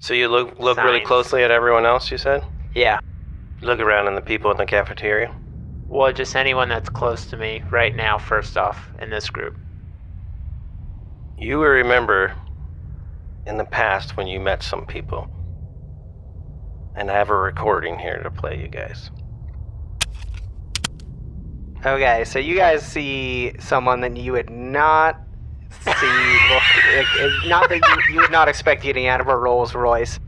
So you look really closely at everyone else, you said? Yeah. Look around at the people in the cafeteria. Well, just anyone that's close to me right now, first off, in this group. You will remember in the past when you met some people. And I have a recording here to play you guys. Okay, so you guys see someone that you would not see, not that you would not expect getting out of a Rolls Royce.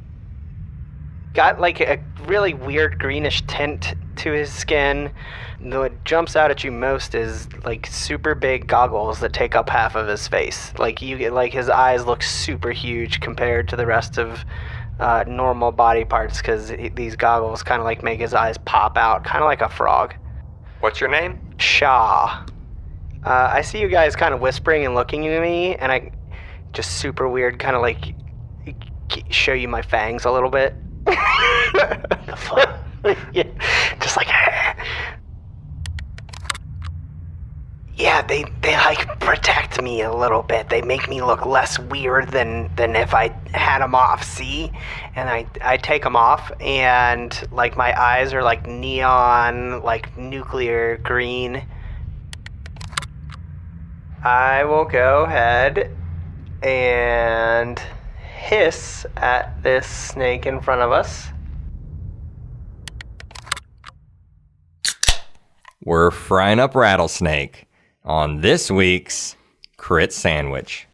Got like a really weird greenish tint to his skin. What jumps out at you most is like super big goggles that take up half of his face. Like his eyes look super huge compared to the rest of normal body parts because these goggles kind of like make his eyes pop out, kind of like a frog. What's your name? Shah. I see you guys kind of whispering and looking at me, and I just super weird, kind of like show you my fangs a little bit. Yeah, just like, yeah, they like protect me a little bit. They make me look less weird than if I had them off. See, and I take them off, and like my eyes are like neon, like nuclear green. I will go ahead and hiss at this snake in front of us. We're frying up rattlesnake on this week's Crit Sandwich.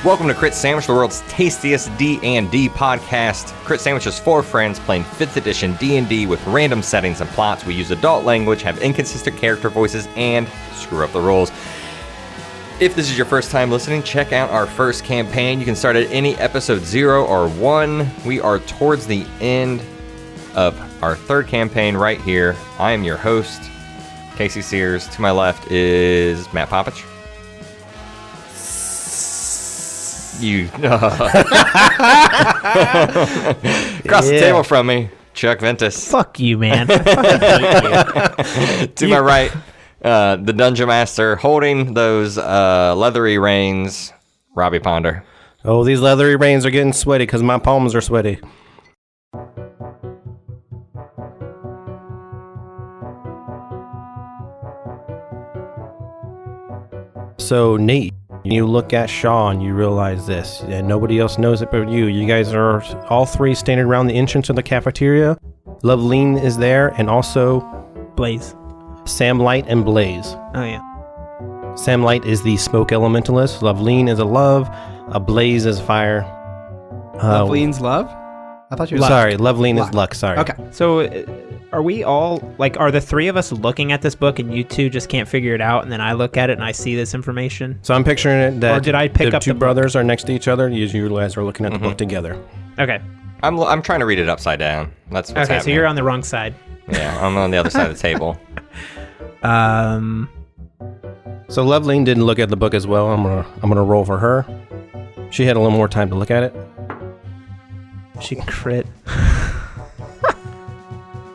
Welcome to Crit Sandwich, the world's tastiest D&D podcast. Crit Sandwich is 4 friends playing 5th edition D&D with random settings and plots. We use adult language, have inconsistent character voices, and screw up the rules. If this is your first time listening, check out our first campaign. You can start at any episode 0 or 1. We are towards the end of our 3rd campaign right here. I am your host, Casey Sears. To my left is Matt Popich. You across the table from me, Chuck Ventus. Fuck you, man. I hate you. To my right, the Dungeon Master holding those leathery reins, Robbie Ponder. Oh, these leathery reins are getting sweaty because my palms are sweaty. So, Nate, you look at Shah and you realize this, and nobody else knows it but you. You guys are all 3 standing around the entrance of the cafeteria. Loveline is there, and also Blaze. Sam Light and Blaze. Oh, yeah. Sam Light is the smoke elementalist. Loveline is a love. A Blaze is fire. Loveline's love? I thought you were Sorry, Loveline is luck, sorry. Okay. So, are we all, like, are the 3 of us looking at this book and you 2 just can't figure it out, and then I look at it and I see this information? So I'm picturing it that Or did I pick the up 2 the brothers are next to each other. You guys are looking at the book together. Okay. I'm trying to read it upside down. That's what's Okay, happening. so you're on the wrong side. Yeah, I'm on the other side of the table. So Loveline didn't look at the book as well. I'm gonna roll for her. She had a little more time to look at it. She crit.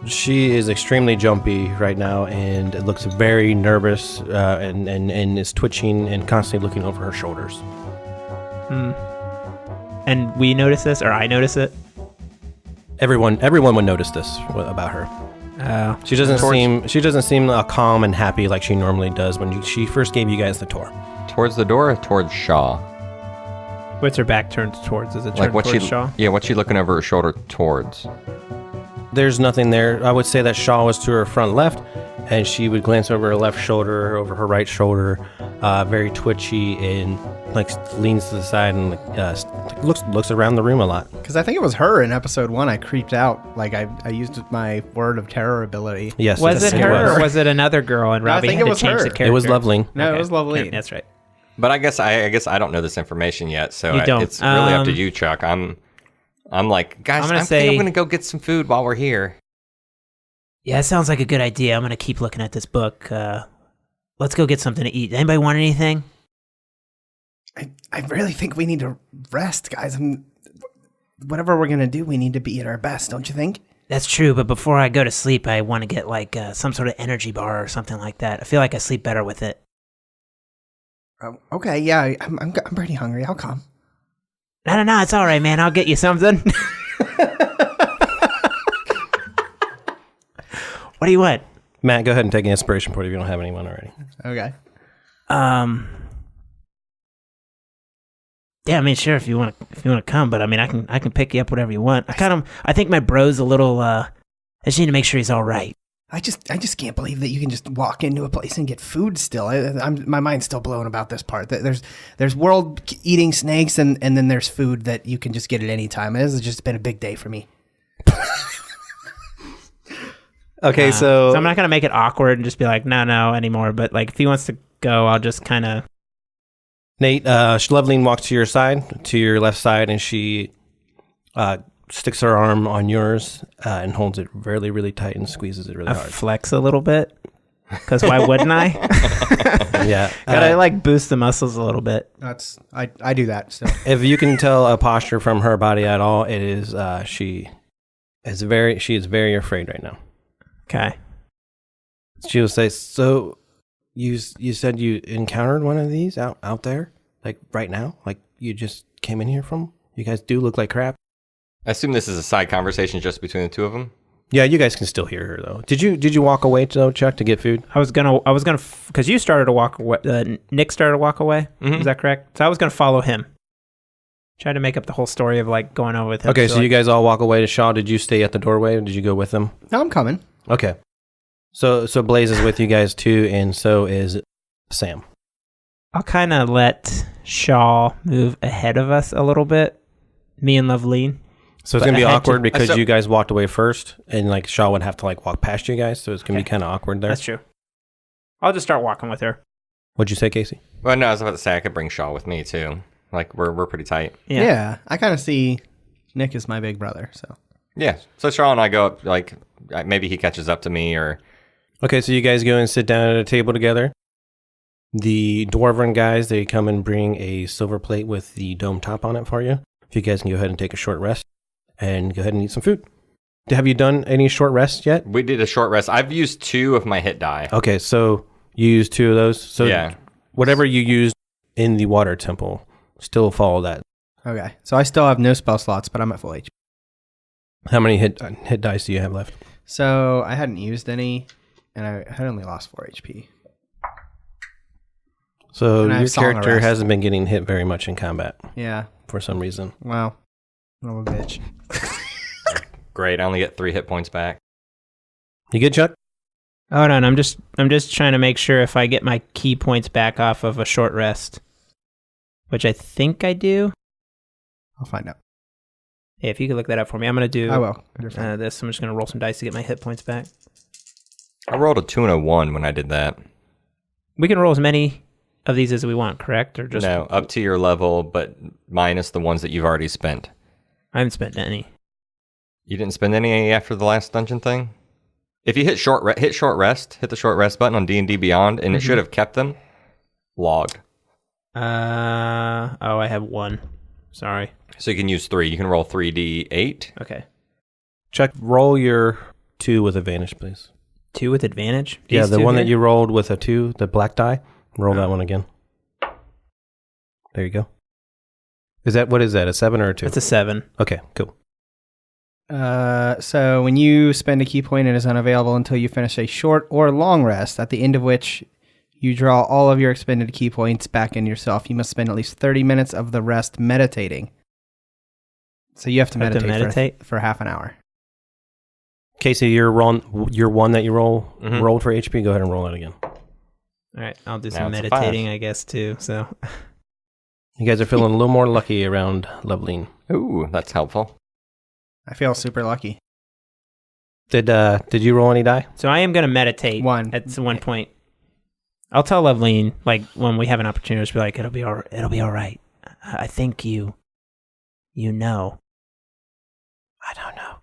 She is extremely jumpy right now and looks very nervous and is twitching and constantly looking over her shoulders. And we notice this, or I notice it? Everyone would notice this about her. She doesn't seem calm and happy like she normally does when she first gave you guys the tour. Towards the door or towards Shah? What's her back turned towards? Is it turned towards Shah? Yeah, what's she looking over her shoulder towards? There's nothing there. I would say that Shah was to her front left, and she would glance over her left shoulder, over her right shoulder, very twitchy, and like leans to the side and looks around the room a lot. Because I think it was her in episode 1 I creeped out. Like I used my word of terror ability. Yes. Was it her or was it another girl and Robbie had to change the character? It was Loveline. No, it was Loveline. That's right. But I guess I don't know this information yet, so You don't. it's really up to you, Chuck. I'm like, guys, I think I'm gonna go get some food while we're here. Yeah, it sounds like a good idea. I'm gonna keep looking at this book. Let's go get something to eat. Anybody want anything? I really think we need to rest, guys. Whatever we're going to do, we need to be at our best, don't you think? That's true, but before I go to sleep, I want to get like some sort of energy bar or something like that. I feel like I sleep better with it. Okay, yeah, I'm pretty hungry. I'll come. No, it's all right, man. I'll get you something. What do you want? Matt, go ahead and take an inspiration point if you don't have anyone already. Okay. Yeah, I mean, sure, if you want to come, but I mean, I can pick you up whatever you want. I think my bro's a little. I just need to make sure he's all right. I just can't believe that you can just walk into a place and get food still. My mind's still blown about this part. There's world-eating snakes, and then there's food that you can just get at any time. This has just been a big day for me. Okay, so I'm not going to make it awkward and just be like, no anymore. But like, if he wants to go, I'll just kind of... Nate, Loveline walks to your side, to your left side, and she sticks her arm on yours and holds it really, really tight and squeezes it really hard. Flex a little bit, because why wouldn't I? Yeah. Gotta like boost the muscles a little bit. I do that still. If you can tell a posture from her body at all, it is she is very afraid right now. Okay. She will say, so you said you encountered one of these out there? Like right now? Like you just came in here from? You guys do look like crap. I assume this is a side conversation just between the two of them. Yeah, you guys can still hear her though. Did you walk away though, Chuck, to get food? I was gonna, because you started to walk away. Nick started to walk away. Mm-hmm. Is that correct? So I was gonna follow him. Try to make up the whole story of like going over with him. Okay, so you guys all walk away to Shaw. Did you stay at the doorway or did you go with them? No, I'm coming. Okay. So Blaze is with you guys too, and so is Sam. I'll kind of let Shaw move ahead of us a little bit. Me and Loveline. So it's But gonna be I had awkward to- because you guys walked away first, and like Shaw would have to like walk past you guys, so it's gonna be kind of awkward there. That's true. I'll just start walking with her. What'd you say, Casey? Well, no, I was about to say I could bring Shaw with me too. Like we're pretty tight. Yeah, I kind of see Nick as my big brother, so. Yeah. So Shaw and I go up. Like maybe he catches up to me, or Okay, so you guys go and sit down at a table together. The Dwarven guys, they come and bring a silver plate with the dome top on it for you. If you guys can go ahead and take a short rest and go ahead and eat some food. Have you done any short rests yet? we did a short rest. I've used 2 of my hit die. Okay, so you used 2 of those. So Yeah. whatever you used in the water temple, still follow that. Okay, so I still have no spell slots, but I'm at full HP. How many hit dice do you have left? So I hadn't used any, and I had only lost 4 HP. So And I have your Song of character Rest. hasn't been getting hit very much in combat Yeah, for some reason. wow. I'm a bitch. Great. I only get 3 hit points back. You good, Chuck? Hold on, I'm just trying to make sure if I get my key points back off of a short rest, which I think I do. I'll find out. Hey, if you could look that up for me, I'm gonna do I will. You're fine. this. I'm just gonna roll some dice to get my hit points back. I rolled a 2 and a 1 when I did that. We can roll as many of these as we want, correct? Or just No, up to your level, but minus the ones that you've already spent. I haven't spent any. You didn't spend any after the last dungeon thing? If you hit short rest, hit the short rest button on D&D Beyond, and it should have kept them logged. I have 1. Sorry. So you can use 3. You can roll 3d8. Okay. Chuck, roll your 2 with advantage, please. 2 with advantage? Yeah, These the 2 one here? that you rolled with a 2, the black die. Roll that one again. There you go. What is that, a 7 or a 2? That's a 7. Okay, cool. So when you spend a key point, it is unavailable until you finish a short or long rest, at the end of which you draw all of your expended key points back in yourself. You must spend at least 30 minutes of the rest meditating. So you have to meditate, for half an hour. Casey, your one that you rolled for HP, go ahead and roll that again. All right, I'll do Now some it's a meditating, 5. I guess, too. So You guys are feeling a little more lucky around Loveline. Ooh, that's helpful. I feel super lucky. Did you roll any die? So I am going to meditate 1. at one point. I'll tell Loveline, like, when we have an opportunity, just be like, it'll be all right. I think you know. I don't know.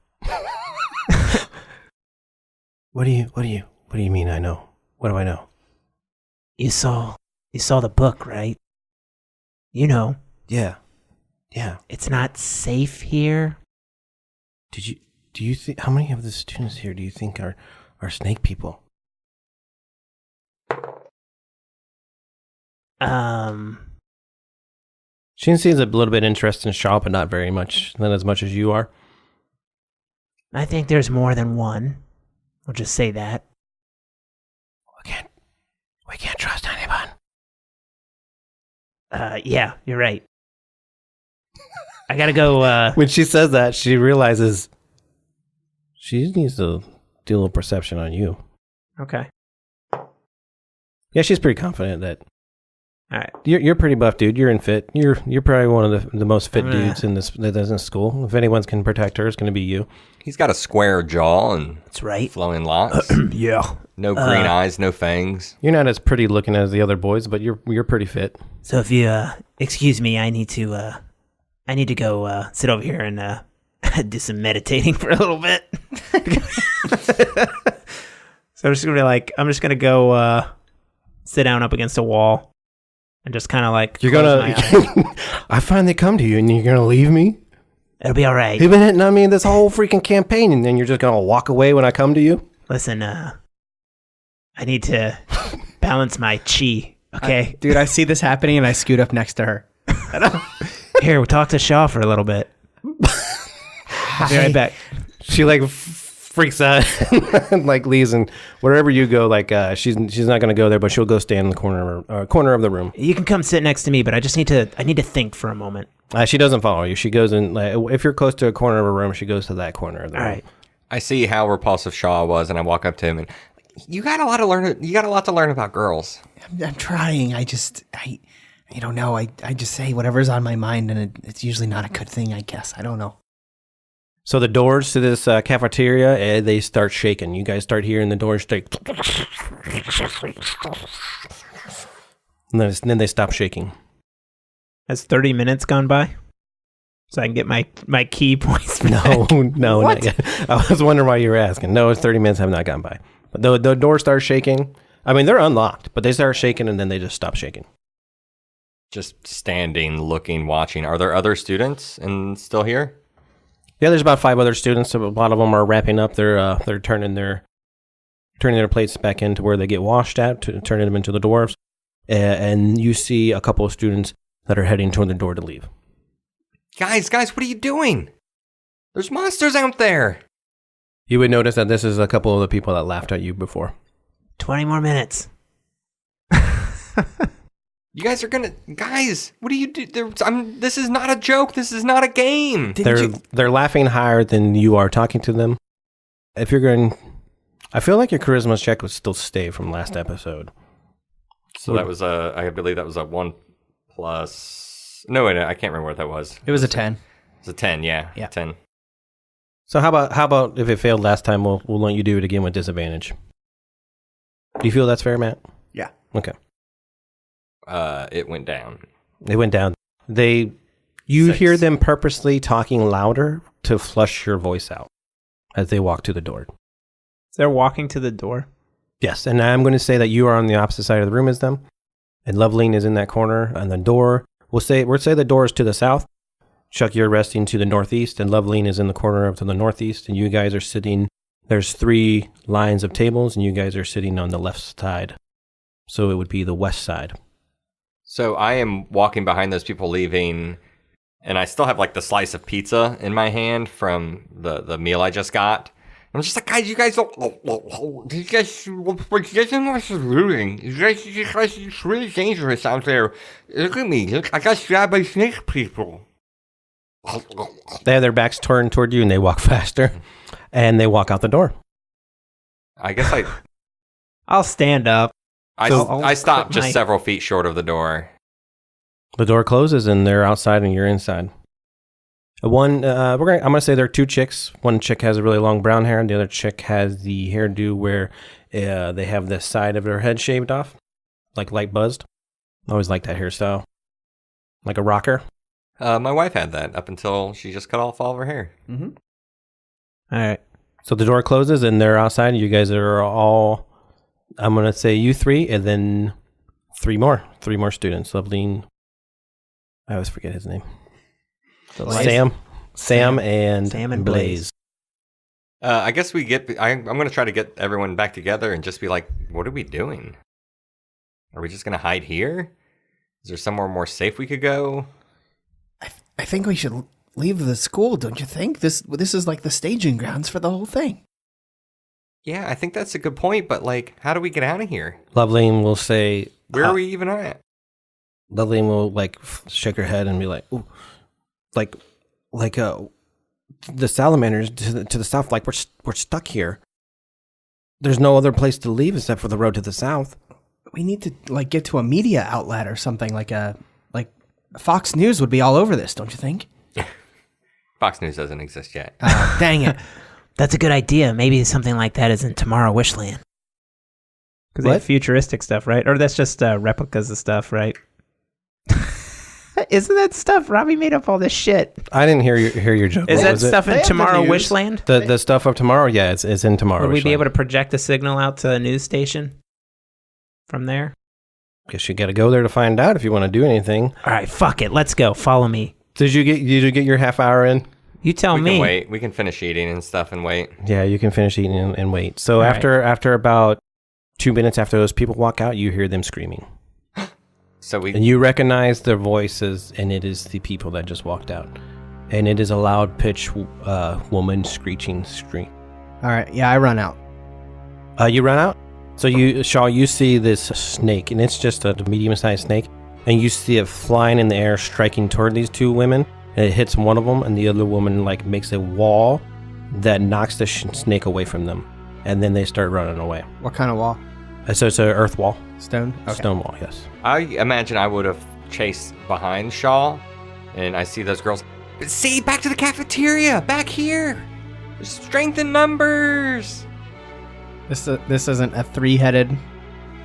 What do you mean I know? What do I know? You saw the book, right? You know, Yeah. it's not safe here. Do you think, how many of the students here do you think are snake people? She seems a little bit interested in Shah, but not very much, not as much as you are. I think there's more than one. We'll just say that. We can't trust anyone. Yeah, you're right. I gotta go, When she says that, she realizes she needs to do a little perception on you. Okay. Yeah, she's pretty confident that Alright. you're pretty buff, dude. You're in fit. You're probably one of the most fit I'm gonna- dudes in this school. If anyone can protect her, it's going to be you. He's got a square jaw and That's right. flowing locks. Yeah. No green eyes, no fangs. You're not as pretty looking as the other boys, but you're pretty fit. So if you, excuse me, I need to go, sit over here and, do some meditating for a little bit. So I'm just gonna go, sit down up against a wall and just kind of like You're close gonna. my eyes. I finally come to you, and you're gonna leave me. It'll be all right. You've been hitting on me this whole freaking campaign, and then you're just gonna walk away when I come to you. Listen, I need to balance my chi. Okay, Dude, I see this happening and I scoot up next to her. here we'll talk to Shah for a little bit. I'll be right back. She like freaks out and like leaves, and wherever you go, like she's not gonna go there, but she'll go stand in the corner of the room. You can come sit next to me, but I need to think for a moment. She doesn't follow you. She goes in. Like, if you're close to a corner of a room, she goes to that corner of the All room. right. I see how repulsive Shaw was, and I walk up to him and you got a lot to learn about girls. I'm trying. I don't know. I just say whatever's on my mind, and it's usually not a good thing, I guess. I don't know. So the doors to this cafeteria, they start shaking. You guys start hearing the doors shake. And then they stop shaking. Has 30 minutes gone by? So I can get my key points back? No, not yet. I was wondering why you were asking. No, 30 minutes have not gone by. But the doors start shaking. I mean, they're unlocked, but they start shaking, and then they just stop shaking. Just standing, looking, watching. Are there other students and still here? Yeah, there's about 5 other students. A lot of them are wrapping up. They're turning their plates back into where they get washed at, turning them into the dwarves. And you see a couple of students that are heading toward the door to leave. Guys, what are you doing? There's monsters out there. You would notice that this is a couple of the people that laughed at you before. 20 more minutes. You guys are guys, what do you do? This is not a joke. This is not a game. They're laughing higher than you are talking to them. If you're going, I feel like your charisma check would still stay from last episode. So that was I believe that was a 1 plus. No, wait, I can't remember what that was. It was a 10. It was a 10, yeah. Yeah. 10. So how about if it failed last time, we'll let you do it again with disadvantage. Do you feel that's fair, Matt? Yeah. Okay. It went down. They went down. You 6. hear them purposely talking louder to flush your voice out as they walk to the door. So they're walking to the door. Yes, and I'm going to say that you are on the opposite side of the room as them, and Loveline is in that corner, and the door. We'll say the door is to the south. Chuck, you're resting to the northeast, and Loveline is in the corner to the northeast, and you guys are sitting. There's 3 lines of tables, and you guys are sitting on the left side, so it would be the west side. So I am walking behind those people leaving, and I still have like the slice of pizza in my hand from the meal I just got. I'm just like, guys, you guys don't. You guys, what's doing? You guys, it's really dangerous out there. Look at me. Look, I got stabbed by snake people. They have their backs turned toward you, and they walk faster, and they walk out the door. I guess I'll stand up. I stopped put just my- several feet short of the door. The door closes, and they're outside, and you're inside. I'm gonna say there are 2 chicks. One chick has a really long brown hair, and the other chick has the hairdo where they have the side of their head shaved off, like light buzzed. I always like that hairstyle, like a rocker. My wife had that up until she just cut off all of her hair. Mm-hmm. All right. So the door closes, and they're outside. You guys are all. I'm gonna say you 3, and then 3 more students. Loveline, I always forget his name. Blaze? Sam and Sam Blaze. I guess I'm going to try to get everyone back together and just be like, what are we doing? Are we just going to hide here? Is there somewhere more safe we could go? I think we should leave the school, don't you think? This is like the staging grounds for the whole thing. Yeah, I think that's a good point, but like, how do we get out of here? Loveline will say, Where are we even at? Loveline will like shake her head and be like, "Ooh, like the salamanders to the south. Like we're stuck here. There's no other place to leave except for the road to the south. We need to like get to a media outlet or something like Fox News would be all over this, don't you think? Fox News doesn't exist yet. Dang it. That's a good idea. Maybe something like that is in Tomorrow Wishland. Because they have futuristic stuff, right? Or that's just replicas of stuff, right? Isn't that stuff? Robbie made up all this shit. I didn't hear your joke. Is What that was it? stuff in They have Tomorrow the news. Wishland? The stuff of tomorrow? Yeah, it's in tomorrow. Would we be able to project a signal out to a news station from there? Guess you got to go there to find out if you want to do anything. All right, fuck it. Let's go. Follow me. Did you get your half hour in? You tell We me. can wait. We can finish eating and stuff and wait. Yeah, you can finish eating and wait. So All after about 2 minutes after those people walk out, you hear them screaming. So we And you recognize their voices, and it is the people that just walked out. And it is a loud pitch woman screeching scream. All right, yeah, I run out. You run out? So Shaw, you see this snake, and it's just a medium-sized snake, and you see it flying in the air, striking toward these two women, and it hits one of them, and the other woman like makes a wall that knocks the snake away from them, and then they start running away. What kind of wall? So it's an earth wall, Stone? Okay. stone wall, yes. I imagine I would have chased behind Shaw, and I see those girls. See, back to the cafeteria, back here. There's strength in numbers. This isn't a three-headed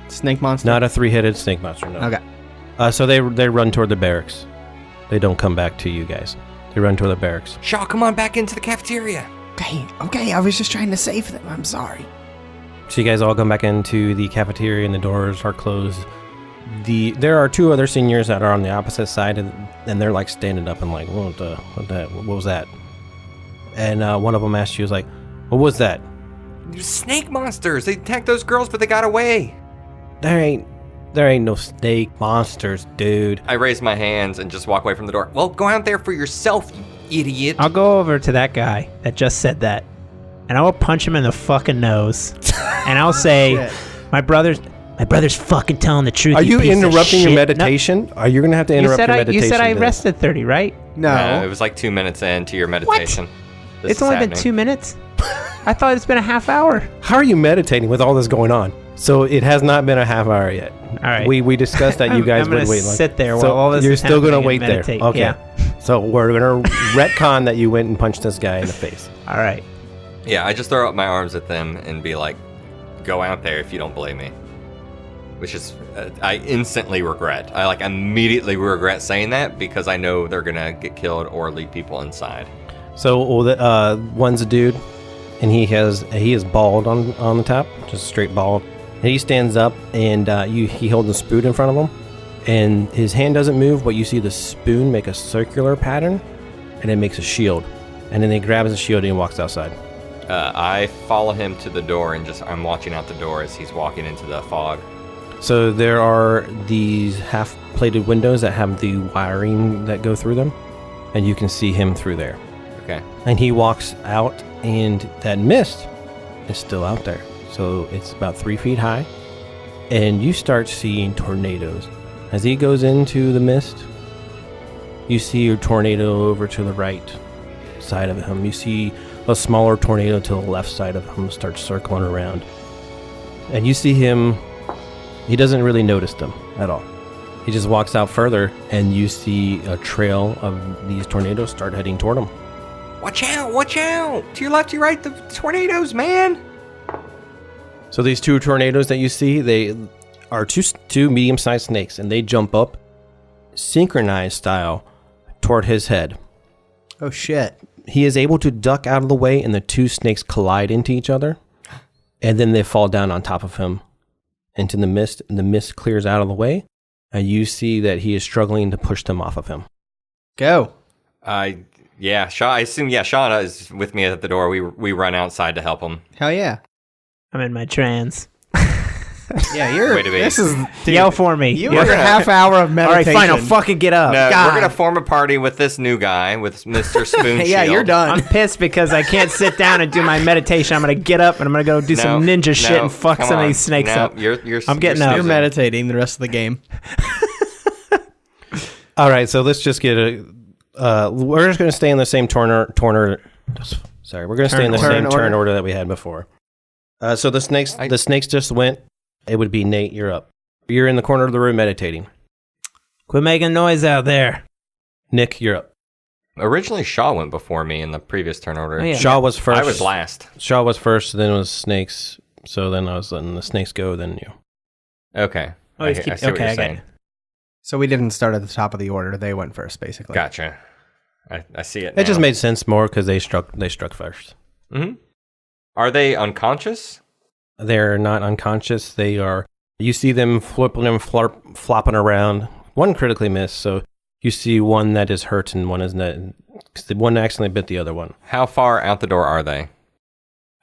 snake monster? Not a three-headed snake monster, no. Okay. So they run toward the barracks. They don't come back to you guys. They run toward the barracks. Shaw, come on back into the cafeteria. Okay, I was just trying to save them. I'm sorry. So you guys all come back into the cafeteria, and the doors are closed. There are two other seniors that are on the opposite side, and they're like standing up and like, what was that? And one of them asked you, was like, what was that? Snake monsters. They attacked those girls, but they got away. There ain't no snake monsters, dude. I raise my hands and just walk away from the door. Well, go out there for yourself, you idiot. I'll go over to that guy that just said that, and I will punch him in the fucking nose, and I'll say, my brother's fucking telling the truth. Are you piece of interrupting your shit." meditation? Are you gonna have to No, interrupt your meditation? you said I to rested 30, right? No. It was like 2 minutes into your meditation. It's only been 2 minutes. I thought it's been a half hour. How are you meditating with all this going on? So it has not been a half hour yet. All right. We discussed that you guys I'm gonna would wait. sit there so while all this you're is still gonna happening wait and there. meditate. Okay. Yeah. So we're gonna retcon that you went and punched this guy in the face. All right. Yeah, I just throw up my arms at them and be like, go out there if you don't believe me. Which is, I instantly regret. I immediately regret saying that because I know they're gonna get killed or lead people inside. So one's a dude, and he is bald on the top, just straight bald. And he stands up, and he holds a spoon in front of him, and his hand doesn't move, but you see the spoon make a circular pattern, and it makes a shield. And then he grabs the shield and he walks outside. I follow him to the door and I'm watching out the door as he's walking into the fog. So there are these half-plated windows that have the wiring that go through them, and you can see him through there. Okay. And he walks out, and that mist is still out there. So it's about 3 feet high, and you start seeing tornadoes. As he goes into the mist, you see a tornado over to the right side of him. You see a smaller tornado to the left side of him start circling around. And you see him, he doesn't really notice them at all. He just walks out further, and you see a trail of these tornadoes start heading toward him. Watch out! Watch out! To your left, to your right, the tornadoes, man! So these two tornadoes that you see, they are two medium-sized snakes, and they jump up, synchronized style, toward his head. Oh, shit. He is able to duck out of the way, and the two snakes collide into each other, and then they fall down on top of him into the mist, and the mist clears out of the way, and you see that he is struggling to push them off of him. Go. Yeah, Shah. I assume Shauna is with me at the door. We run outside to help him. Hell yeah. I'm in my trance. Yeah, you're. Way to be. This is. Dude, Yell for me. you were a half hour of All right, meditation. fine. I'll fucking get up. No, God. we're gonna form a party with this new guy, with Mr. Spoon. Yeah, you're done. I'm pissed because I can't sit down and do my meditation. I'm gonna get up and I'm gonna go do some ninja shit and fuck some of these snakes up. I'm getting up. You're meditating the rest of the game. All right, so let's just get a. We're just going to stay in the same Sorry, we're going to stay in the same turn order that we had before. So the snakes just went. It would be Nate. You're up. You're in the corner of the room meditating. Quit making noise out there. Nick, you're up. Originally, Shaw went before me in the previous turn order. Oh, yeah. Shaw was first. I was last. Shaw was first, then it was snakes. So then I was letting the snakes go, then you. Okay. Oh, I you see keep- what you're okay, I got saying. you. So we didn't start at the top of the order. They went first, basically. Gotcha. I see it. It just now. made sense more because they struck first. Mm-hmm. Are they unconscious? They're not unconscious. They are. You see them flipping and flopping around. One critically missed, so you see one that is hurt and one is not. The one accidentally bit the other one. How far out the door are they?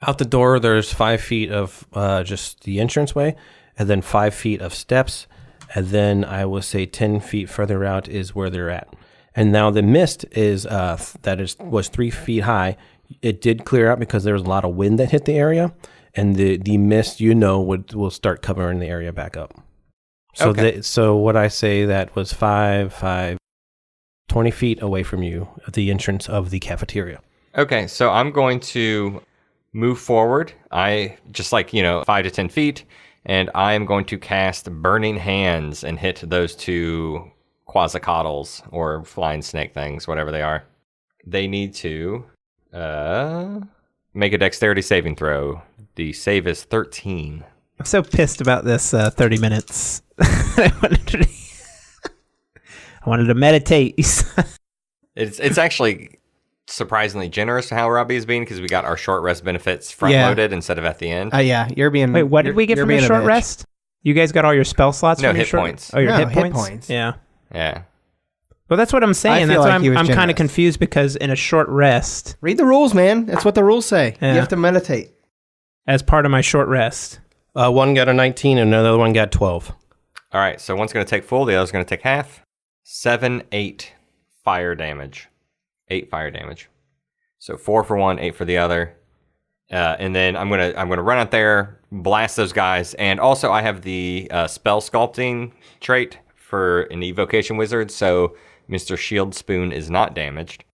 Out the door, there's 5 feet of just the entranceway, and then 5 feet of steps, and then I will say 10 feet further out is where they're at. And now the mist was 3 feet high. It did clear out because there was a lot of wind that hit the area, and the mist will start covering the area back up. So Okay. so what I say that was 20 feet away from you at the entrance of the cafeteria. Okay, so I'm going to move forward. I just 5 to 10 feet, and I am going to cast Burning Hands and hit those 2 quasicottles or flying snake things, whatever they are. They need to make a dexterity saving throw. The save is 13. I'm so pissed about this 30 minutes. I wanted to meditate. It's actually surprisingly generous how Robbie is being because we got our short rest benefits front loaded instead of at the end. Yeah, you're being. Wait, what did we get from your short rest? You guys got all your spell slots No, from your hit short points. Oh, your No, hit hit points? points. Yeah. Yeah. Well, that's what I'm saying. I That's feel why like he was I'm kind generous. of confused because in a short rest, Read the rules, man. That's what the rules say. Yeah. You have to meditate. as part of my short rest. One got a 19 and another one got 12. All right, so one's going to take full, the other's going to take half. 7, 8 fire damage. 8 fire damage. So 4 for one, 8 for the other. And then I'm gonna run out there, blast those guys, and also I have the spell sculpting trait for an evocation wizard, so Mr. Shield Spoon is not damaged.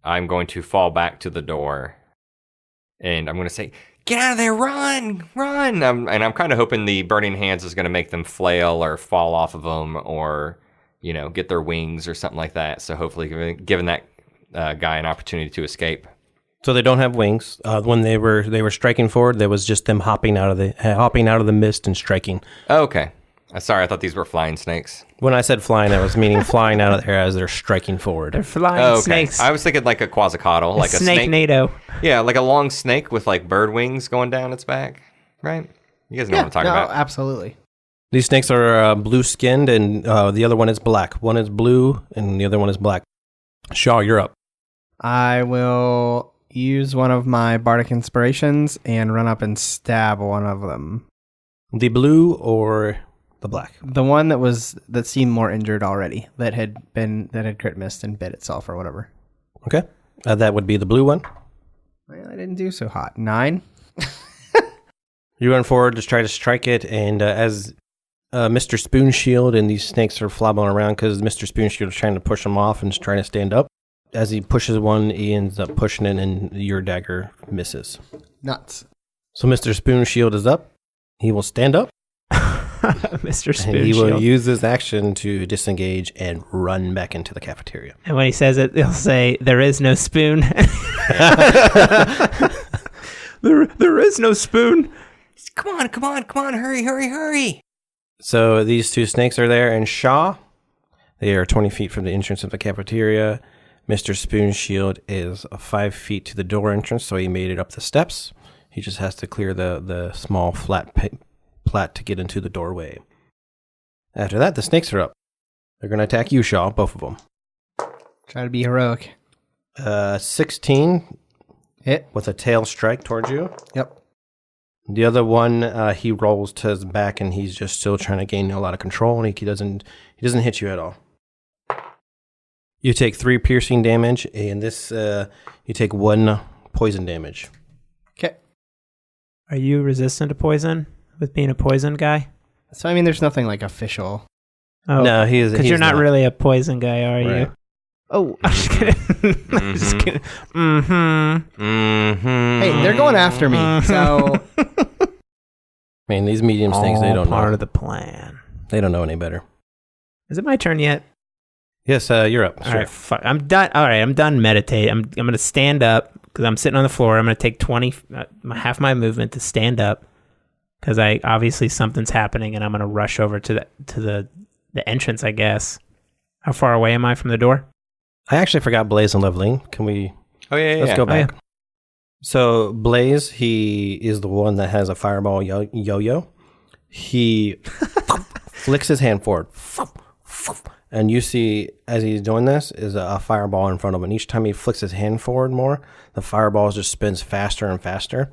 I'm going to fall back to the door, and I'm going to say, "Get out of there! Run! Run!" And I'm kind of hoping the burning hands is going to make them flail or fall off of them, or get their wings or something like that. So hopefully, giving that guy an opportunity to escape. So they don't have wings. When they were striking forward, there was just them hopping out of the mist and striking. Oh, okay. Sorry, I thought these were flying snakes. When I said flying, I was meaning flying out of the air as they're striking forward. They're flying Oh, okay. snakes. I was thinking like a quasicottl, like a snake. NATO. Yeah, like a long snake with like bird wings going down its back, right? You guys know what I'm talking about. Absolutely. These snakes are blue skinned, and the other one is black. One is blue, and the other one is black. Shah, you're up. I will use one of my bardic inspirations and run up and stab one of them. The blue or the black? The one that seemed more injured already, that had crit missed and bit itself or whatever. Okay, that would be the blue one. Well, I didn't do so hot. 9. You run forward to try to strike it, and as Mr. Spoon Shield and these snakes are flopping around because Mr. Spoon Shield is trying to push them off and is trying to stand up. As he pushes one, he ends up pushing it, and your dagger misses. Nuts. So Mr. Spoon Shield is up. He will stand up, Mr. Spoon and he will Shield. use his action to disengage and run back into the cafeteria. And when he says it, he'll say, "There is no spoon." there is no spoon. Come on, hurry. So these two snakes are there, and Shah, they are 20 feet from the entrance of the cafeteria. Mr. Spoon Shield is 5 feet to the door entrance, so he made it up the steps. He just has to clear the small flat plat to get into the doorway. After that, the snakes are up. They're going to attack you, Shah, both of them. Try to be heroic. 16 Hit. with a tail strike towards you. Yep. The other one, he rolls to his back, and he's just still trying to gain a lot of control, and he doesn't hit you at all. You take 3 piercing damage, and this you take 1 poison damage. Okay. Are you resistant to poison with being a poison guy? So, I mean, there's nothing like official. Oh, No, he is. because you're not really a poison guy, are Right. you? Oh, I'm just kidding. I'm just kidding. Mm-hmm. Mm-hmm. Hey, they're going after me, so... Man, these medium snakes, they don't part know. of the plan. They don't know any better. Is it my turn yet? Yes, you're up. All right, fuck. I'm done. All right, I'm done meditating. I'm going to stand up because I'm sitting on the floor. I'm going to take 20, half my movement to stand up because obviously something's happening, and I'm going to rush over to the entrance, I guess. How far away am I from the door? I actually forgot Blaze and Leveling. Can we... Oh, yeah, Let's go back. yeah. So Blaze, he is the one that has a fireball yo-yo. He flicks his hand forward. And you see, as he's doing this, is a fireball in front of him. And each time he flicks his hand forward more, the fireball just spins faster and faster.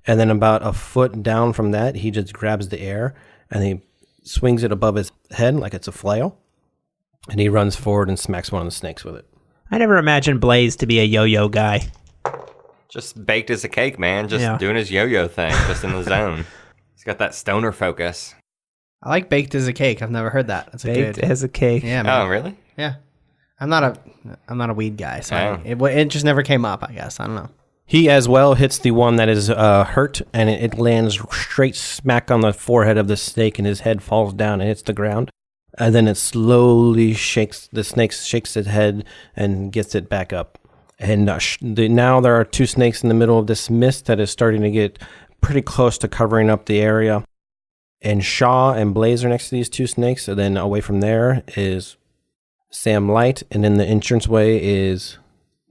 And then about a foot down from that, he just grabs the air and he swings it above his head like it's a flail. And he runs forward and smacks one of the snakes with it. I never imagined Blaze to be a yo-yo guy. Just baked as a cake, man. Just Yeah. doing his yo-yo thing, just in the zone. He's got that stoner focus. I like baked as a cake. I've never heard that. That's a Baked good... as a cake. Yeah, man. Oh, really? Yeah. I'm not a weed guy, so Oh. it just never came up, I guess. I don't know. He as well hits the one that is hurt, and it lands straight smack on the forehead of the snake, and his head falls down and hits the ground. And then it slowly shakes, the snake shakes its head and gets it back up. And now there are 2 snakes in the middle of this mist that is starting to get pretty close to covering up the area. And Shah and Blaze are next to these 2 snakes. And then away from there is Sam Light. And then the entranceway is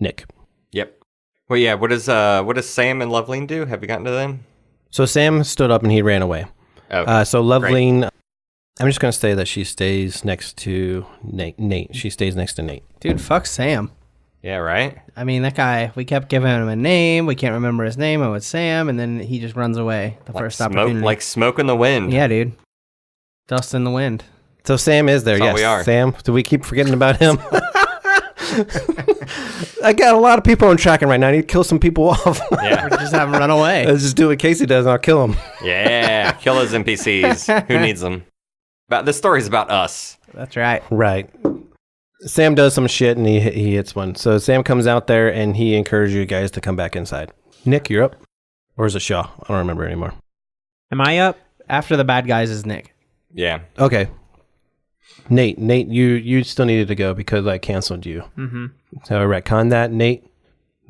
Nick. Yep. Well, yeah, what does Sam and Loveline do? Have you gotten to them? So Sam stood up and he ran away. Oh, So Loveline, I'm just going to say that she stays next to Nate. She stays next to Nate. Dude, fuck Sam. yeah, right? I mean, that guy, we kept giving him a name. We can't remember his name. Oh, it's Sam. And then he just runs away the first opportunity. Like smoke in the wind. Yeah, dude. Dust in the wind. So Sam is there, That's all yes. we are. Sam, do we keep forgetting about him? I got a lot of people I'm tracking right now. I need to kill some people off. Yeah. Just have him run away. Let's just do what Casey does and I'll kill him. Yeah. Kill those NPCs. Who needs them? But the story's about us. That's right. Right. Sam does some shit and he hits one. So Sam comes out there and he encourages you guys to come back inside. Nick, you're up. Or is it Shah? I don't remember anymore. Am I up? After the bad guys is Nick. Yeah. Okay. Nate, you still needed to go because I canceled you. Mm-hmm. So I retconned that. Nate,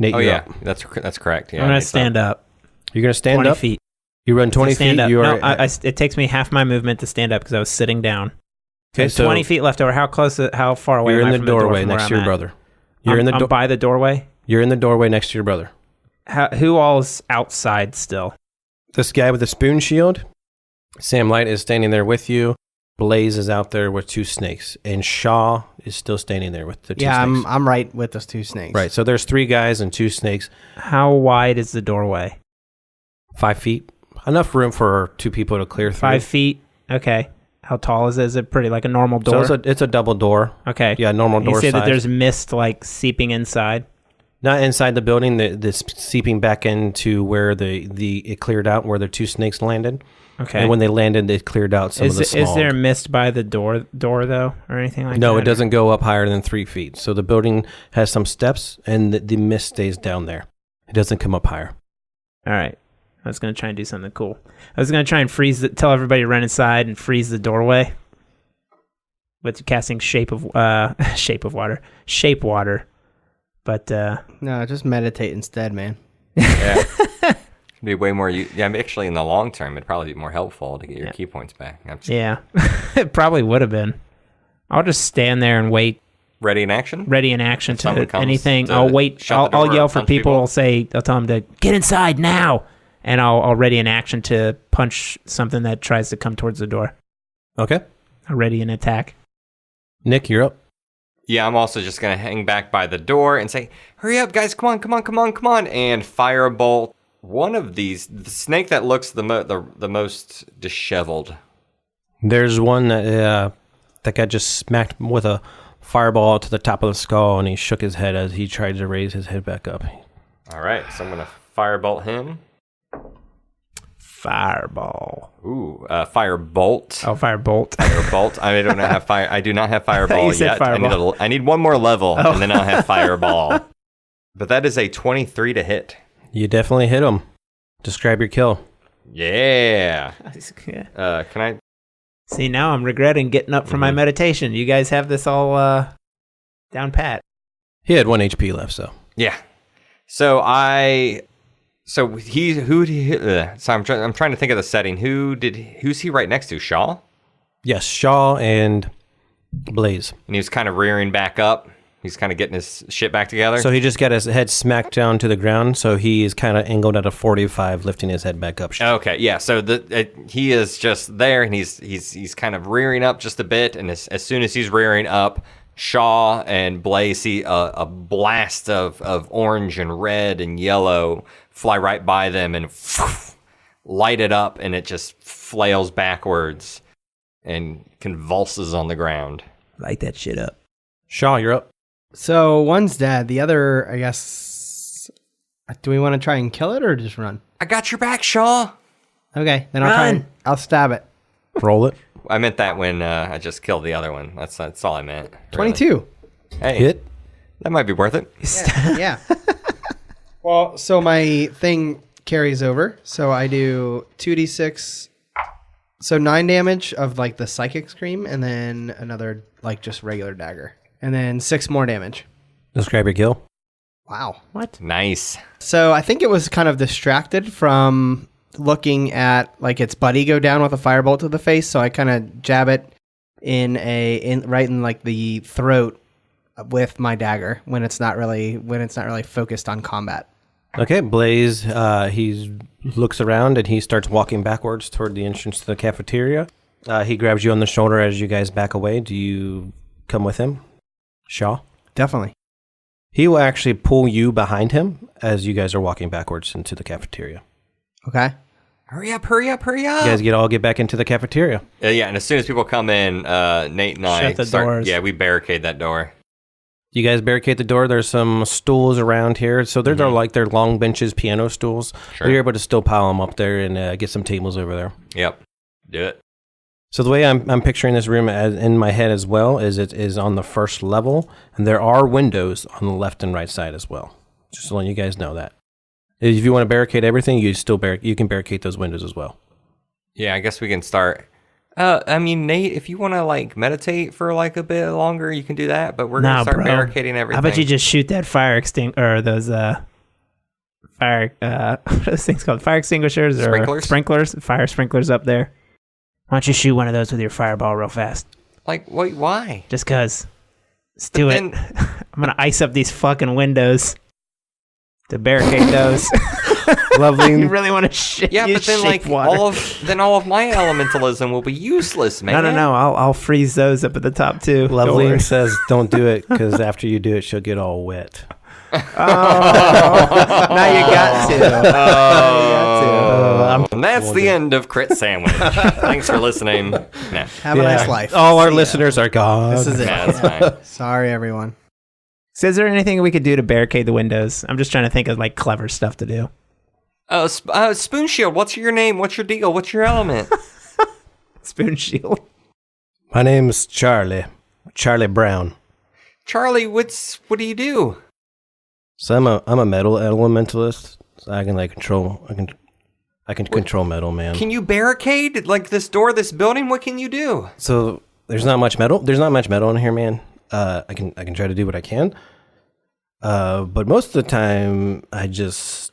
Oh, you're yeah. up. That's correct. Yeah. I'm going to Nate's stand up. You're going to stand 20 up? feet. You run 20 Stand feet? up. You No, are, it takes me half my movement to stand up because I was sitting down. okay, so 20 feet left over. How far away you're am in I the from the door doorway from where next to I'm your at? brother. You're I'm by the doorway. You're in the doorway next to your brother. Who all is outside still? This guy with the spoon shield, Sam Light is standing there with you. Blaze is out there with 2 snakes, and Shah is still standing there with the 2 Yeah, snakes. I'm right with those 2 snakes. Right, so there's 3 guys and 2 snakes. How wide is the doorway? 5 feet. Enough room for 2 people to clear through. 5 feet. Okay. How tall is it? Is it pretty like a normal door? So it's a double door. Okay. Yeah, normal door You say size. that there's mist like seeping inside. Not inside the building, this seeping back into where it cleared out, where the 2 snakes landed. Okay. And when they landed, they cleared out some of the smog. Is there mist by the door though, or anything like that? No, it doesn't go up higher than 3 feet. So the building has some steps, and the mist stays down there. It doesn't come up higher. All right. I was gonna try and do something cool. I was gonna try and tell everybody to run inside and freeze the doorway with casting shape water. But No, just meditate instead, man. Yeah. It'd be way more. Actually, in the long term, it'd probably be more helpful to get your key points back. yeah, it probably would have been. I'll just stand there and wait. Ready in action? Ready in action If someone to comes anything. to I'll wait. shut the I'll door yell or for punch people. people? I'll tell them to get inside now, and I'll ready in action to punch something that tries to come towards the door. Okay. I'll ready an attack. Nick, you're up. Yeah, I'm also just going to hang back by the door and say, hurry up, guys, come on, and firebolt one of these, the snake that looks the most disheveled. There's one that got just smacked with a fireball to the top of the skull, and he shook his head as he tried to raise his head back up. All right, so I'm going to firebolt him. Fireball. Ooh, firebolt. Oh, firebolt. Firebolt. I don't have fire. I do not have fireball You said yet. fireball. I need one more level, and then I'll have fireball. But that is a 23 to hit. You definitely hit him. Describe your kill. Yeah. Yeah. Can I? See, now I'm regretting getting up from my meditation. You guys have this all down pat. He had 1 HP left, so. Yeah. So I'm trying to think of the setting. Who's he right next to? Shah? Yes, Shah and Blaze. And he was kind of rearing back up. He's kind of getting his shit back together. So he just got his head smacked down to the ground, so he is kind of angled at a 45, lifting his head back up. Okay, yeah. So he is just there, and he's kind of rearing up just a bit, and as soon as he's rearing up, Shah and Blaze see a blast of orange and red and yellow fly right by them and light it up, and it just flails backwards and convulses on the ground. Light that shit up. Shah, you're up. So one's dead. The other, I guess. Do we want to try and kill it or just run? I got your back, Shah. Okay, then I'll try and I'll stab it. Roll it. I meant that when I just killed the other one. That's all I meant. Really. 22. Hey, Hit. that might be worth it. Yeah. Well, so my thing carries over. So I do 2d6. So 9 damage of like the psychic scream, and then another like just regular dagger. And then 6 more damage. Describe your kill. Wow. What? Nice. So I think it was kind of distracted from looking at like its buddy go down with a firebolt to the face. So I kind of jab it right in like the throat with my dagger when it's not really focused on combat. Okay, Blaze, he looks around and he starts walking backwards toward the entrance to the cafeteria. He grabs you on the shoulder as you guys back away. Do you come with him? Shah? Definitely. He will actually pull you behind him as you guys are walking backwards into the cafeteria. Okay. Hurry up. You guys get back into the cafeteria. Yeah, and as soon as people come in, Nate and I Shut the doors. Yeah, we barricade that door. You guys barricade the door. There's some stools around here. So they're they're long benches, piano stools. Sure. You're able to still pile them up there and get some tables over there. Yep. Do it. So the way I'm picturing this room in my head as well is it is on the first level, and there are windows on the left and right side as well. Just to let you guys know that. If you want to barricade everything, you can barricade those windows as well. Yeah, I guess we can start. I mean, Nate, if you want to like meditate for like a bit longer, you can do that. But we're gonna start barricading everything. How about you just shoot that fire extinguisher or those fire what are those things called? Fire extinguishers or sprinklers? Fire sprinklers up there. Why don't you shoot one of those with your fireball real fast? Like, wait, why? Just cause. Let's do it. I'm gonna ice up these fucking windows to barricade those. Lovely. You really want to shit? Yeah, but then like water. all of my elementalism will be useless, man. No. I'll freeze those up at the top too. Lovely says, "Don't do it because after you do it, she'll get all wet." Now you got to. And that's the end of Crit Sandwich. Thanks for listening. Nah. Have a nice life. All our listeners are gone. This is it. Nah, that's fine. Sorry, everyone. So is there anything we could do to barricade the windows? I'm just trying to think of like clever stuff to do. Spoon Shield, what's your name? What's your deal? What's your element? Spoon Shield. My name's Charlie Brown. Charlie, what do you do? So I'm a metal elementalist. So I can like control. I can control metal, man. Can you barricade like this door, this building? What can you do? So there's not much metal. There's not much metal in here, man. I can try to do what I can. But most of the time, I just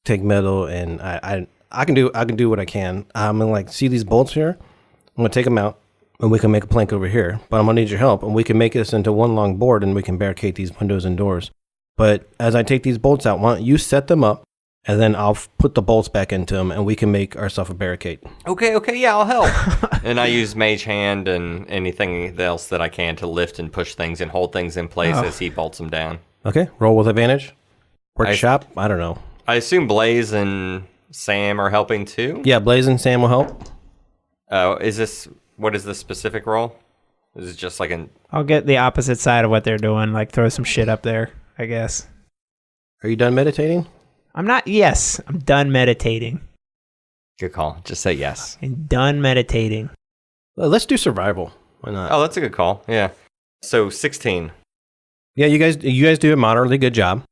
take metal and I can do what I can. I'm gonna like see these bolts here. I'm gonna take them out and we can make a plank over here. But I'm gonna need your help, and we can make this into one long board and we can barricade these windows and doors. But as I take these bolts out, why don't you set them up, and then I'll put the bolts back into them, and we can make ourselves a barricade. Okay, yeah, I'll help. And I use Mage Hand and anything else that I can to lift and push things and hold things in place as he bolts them down. Okay, roll with advantage. Workshop? I don't know. I assume Blaze and Sam are helping too? Yeah, Blaze and Sam will help. What is the specific role? Is it just like an... I'll get the opposite side of what they're doing, like throw some shit up there, I guess. Are you done meditating? I'm not... Yes, I'm done meditating. Good call. Just say yes. I'm done meditating. Well, let's do survival. Why not? Oh, that's a good call. Yeah. So 16. Yeah, you guys do a moderately good job.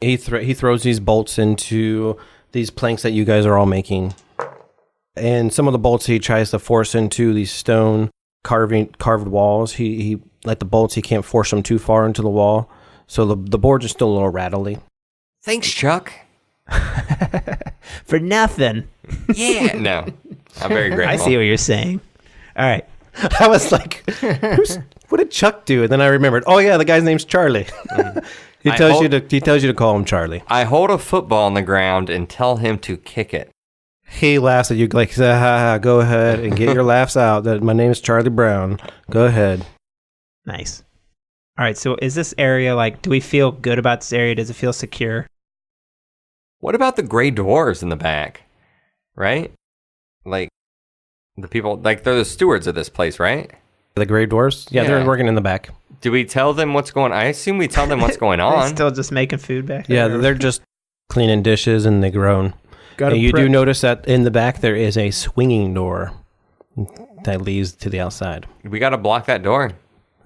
He throws these bolts into these planks that you guys are all making. And some of the bolts he tries to force into these stone carved walls. He like the bolts, he can't force them too far into the wall. So the boards are still a little rattly. Thanks, Chuck. For nothing. Yeah. No. I'm very grateful. I see what you're saying. All right. I was like, what did Chuck do? And then I remembered, oh yeah, the guy's name's Charlie. He tells you to call him Charlie. I hold a football on the ground and tell him to kick it. He laughs at you like, go ahead and get your laughs out. That my name is Charlie Brown. Go ahead. Nice. All right, so is this area, like, do we feel good about this area? Does it feel secure? What about the gray dwarves in the back? Right? Like, the people, like, they're the stewards of this place, right? The Grey Dwarfs? Yeah, they're working in the back. Do we tell them what's going on? I assume we tell them what's going on. They're still just making food back there? Yeah, they're just cleaning dishes and they groan. And you do notice that in the back there is a swinging door that leads to the outside. We got to block that door.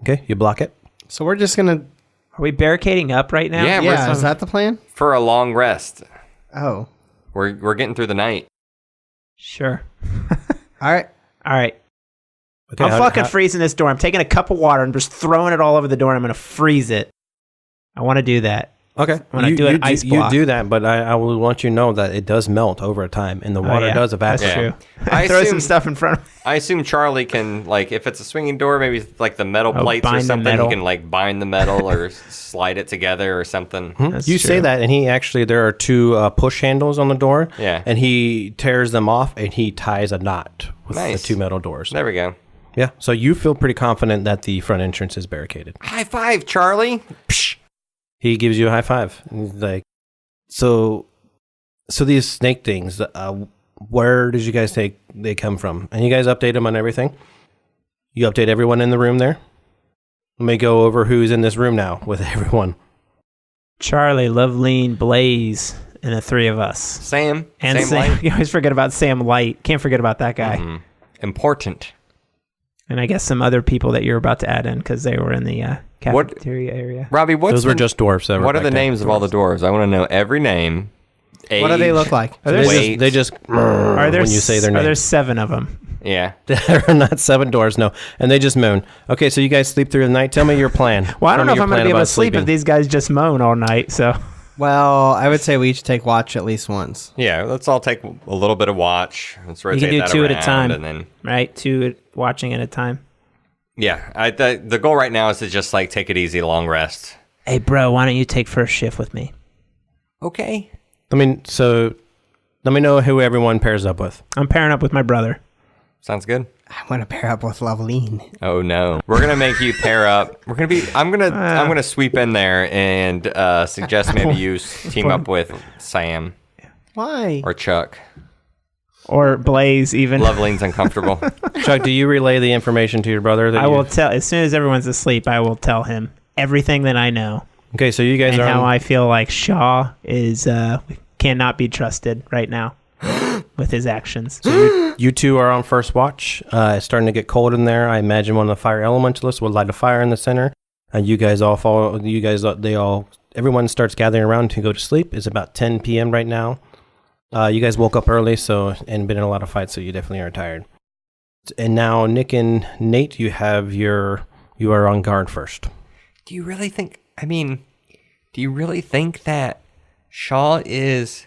Okay, you block it. So we're just gonna. Are we barricading up right now? Yeah, is that the plan? For a long rest. Oh. We're getting through the night. Sure. All right. Okay, I'm fucking freezing this door. I'm taking a cup of water and just throwing it all over the door. And I'm going to freeze it. I want to do that. Okay. I'm going to do an ice block. You do that, but I will want you to know that it does melt over time and the water does evaporate. That's true. Throw some stuff in front of me. I assume Charlie can, like, if it's a swinging door, maybe like the metal plates or something, he can, like, bind the metal or slide it together or something. You say that, and there are two push handles on the door. Yeah. And he tears them off, and he ties a knot with the two metal doors. There we go. Yeah, so you feel pretty confident that the front entrance is barricaded. High five, Charlie. Psh. He gives you a high five. He's like, so these snake things, where did you guys they come from? And you guys update them on everything? You update everyone in the room there? Let me go over who's in this room now with everyone. Charlie, Loveline, Blaze, and the three of us. Sam. And Sam. You always forget about Sam Light. Can't forget about that guy. Mm-hmm. Important. And I guess some other people that you're about to add in because they were in the cafeteria area. Robbie, those were just dwarves. What are the names of all the dwarves? I want to know every name. Age, what do they look like? They just when you say their name. Are there 7 of them? Yeah. There are not 7 dwarves, no. And they just moan. Okay, so you guys sleep through the night. Tell me your plan. Well, I don't know if I'm going to be able to sleep if these guys just moan all night, so... Well, I would say we each take watch at least once. Yeah, let's all take a little bit of watch. Let's rotate that. You can do 2 at a time, and then, right? 2 watching at a time. Yeah, the goal right now is to just like take it easy, long rest. Hey, bro, why don't you take first shift with me? Okay. Let me know who everyone pairs up with. I'm pairing up with my brother. Sounds good. I want to pair up with Loveline. Oh no, we're gonna make you pair up. I'm gonna sweep in there and suggest maybe you team up with Sam. Why? Or Chuck. Or Blaze, even. Loveline's uncomfortable. Chuck, do you relay the information to your brother? I will tell, as soon as everyone's asleep, I will tell him everything that I know. Okay, so you guys and how I feel like Shah is cannot be trusted right now with his actions. So you two are on first watch. It's starting to get cold in there. I imagine one of the fire elementalists will light a fire in the center. And you guys all follow. Everyone starts gathering around to go to sleep. It's about 10 p.m. right now. You guys woke up early, and been in a lot of fights, so you definitely are tired. And now, Nick and Nate, you are on guard first. Do you really think that Shah is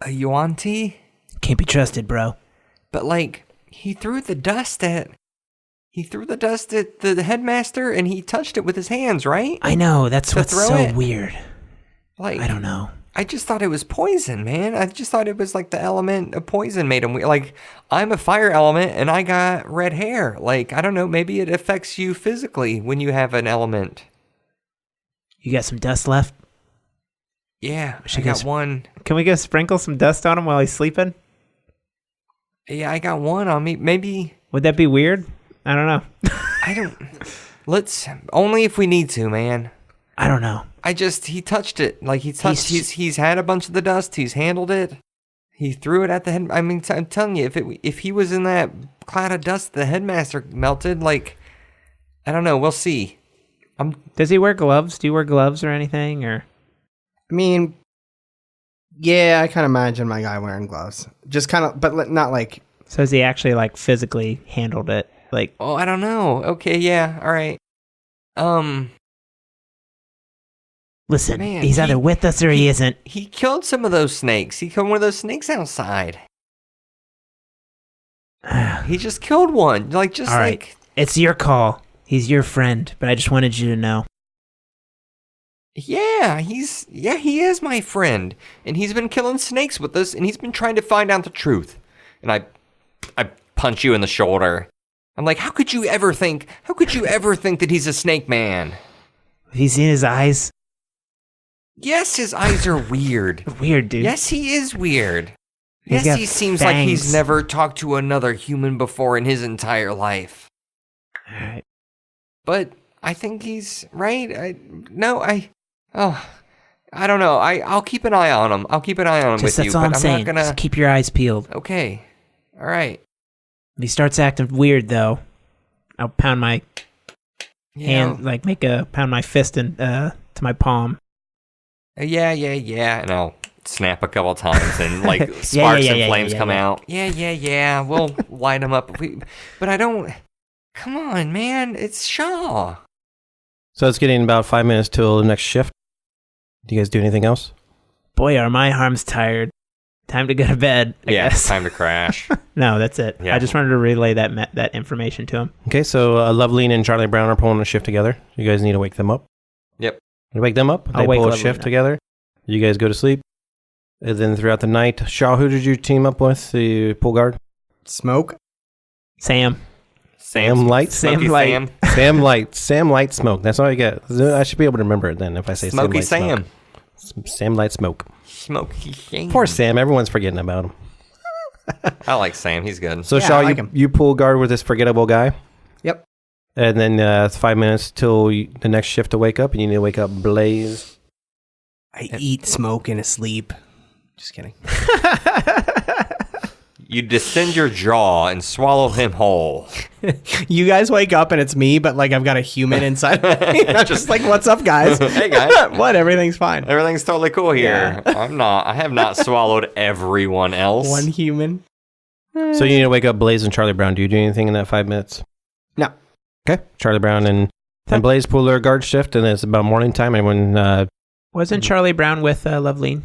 a Yuan-Ti? Can't be trusted, bro. But like, he threw the dust at the headmaster, and he touched it with his hands, right? I know, that's what's so weird. Like, I don't know. I just thought it was poison, man. I just thought it was like the element of poison made him weird. Like, I'm a fire element and I got red hair. Like, I don't know, maybe it affects you physically when you have an element. You got some dust left? Yeah, I got one. Can we go sprinkle some dust on him while he's sleeping? Yeah, I got one on me. Maybe. Would that be weird? I don't know. I don't. Let's. Only if we need to, man. I don't know. He touched it. Like, he's had a bunch of the dust. He's handled it. He threw it at the head. I mean, I'm telling you, if he was in that cloud of dust, the headmaster melted. Like, I don't know. We'll see. Does he wear gloves? Do you wear gloves or anything? Or I mean, yeah, I kind of imagine my guy wearing gloves. Just kind of, but not like. So has he actually like physically handled it? Like, oh, I don't know. Okay, yeah, all right. Listen, Man, he's either with us or he isn't. He killed some of those snakes. He killed one of those snakes outside. He just killed one. Like, just all right. like. It's your call. He's your friend, but I just wanted you to know. Yeah, he is my friend. And he's been killing snakes with us, and he's been trying to find out the truth. And I punch you in the shoulder. I'm like, how could you ever think that he's a snake man? Have you seen his eyes? Yes, his eyes are weird. Weird, dude. Yes, he is weird. He's Yes, got he seems fangs. like he's never talked to another human before in his entire life. All right. But I think he's right. I don't know. I'll keep an eye on him. I'll keep an eye on him Just with you. that's all But I'm I'm saying. not gonna. Just keep your eyes peeled. Okay. All right. If he starts acting weird, though, I'll pound my hand, like pound my fist to my palm. Yeah. And I'll snap a couple times and like sparks and flames come out. Yeah. We'll light them up. But I don't. Come on, man. It's Shah. So it's getting about 5 minutes till the next shift. Do you guys do anything else? Boy, are my arms tired. Time to go to bed, I guess. It's time to crash. No, that's it. Yeah. I just wanted to relay that information to him. Okay, so Loveline and Charlie Brown are pulling a shift together. You guys need to wake them up. Yep. You wake them up. I'll They wake pull a Loveline shift up. together. You guys go to sleep. And then throughout the night, Shaw, who did you team up with? The pull guard? Smoke. Sam Light? Smoky Light. Sam. Sam Light Smoke. That's all I get. I should be able to remember it then if I say Smoky Sam Light Sam. Smoke. Sam Light Smoke. Smoky Sam. Poor Sam. Everyone's forgetting about him. I like Sam. He's good. So Yeah, Shaw, I like him. you pull guard with this forgettable guy. Yep. And then it's 5 minutes till the next shift to wake up. And you need to wake up Blaze. I eat smoke in a sleep. Just kidding. You distend your jaw and swallow him whole. You guys wake up and it's me, but like I've got a human inside of me. I'm just like, what's up, guys? Hey, guys. What? Everything's fine. Everything's totally cool here. I have not swallowed everyone else. One human. So you need to wake up Blaze and Charlie Brown. Do you do anything in that 5 minutes? No. Okay. Charlie Brown and then Blaze pull their guard shift, and it's about morning time. Everyone, Wasn't Charlie Brown with Loveline?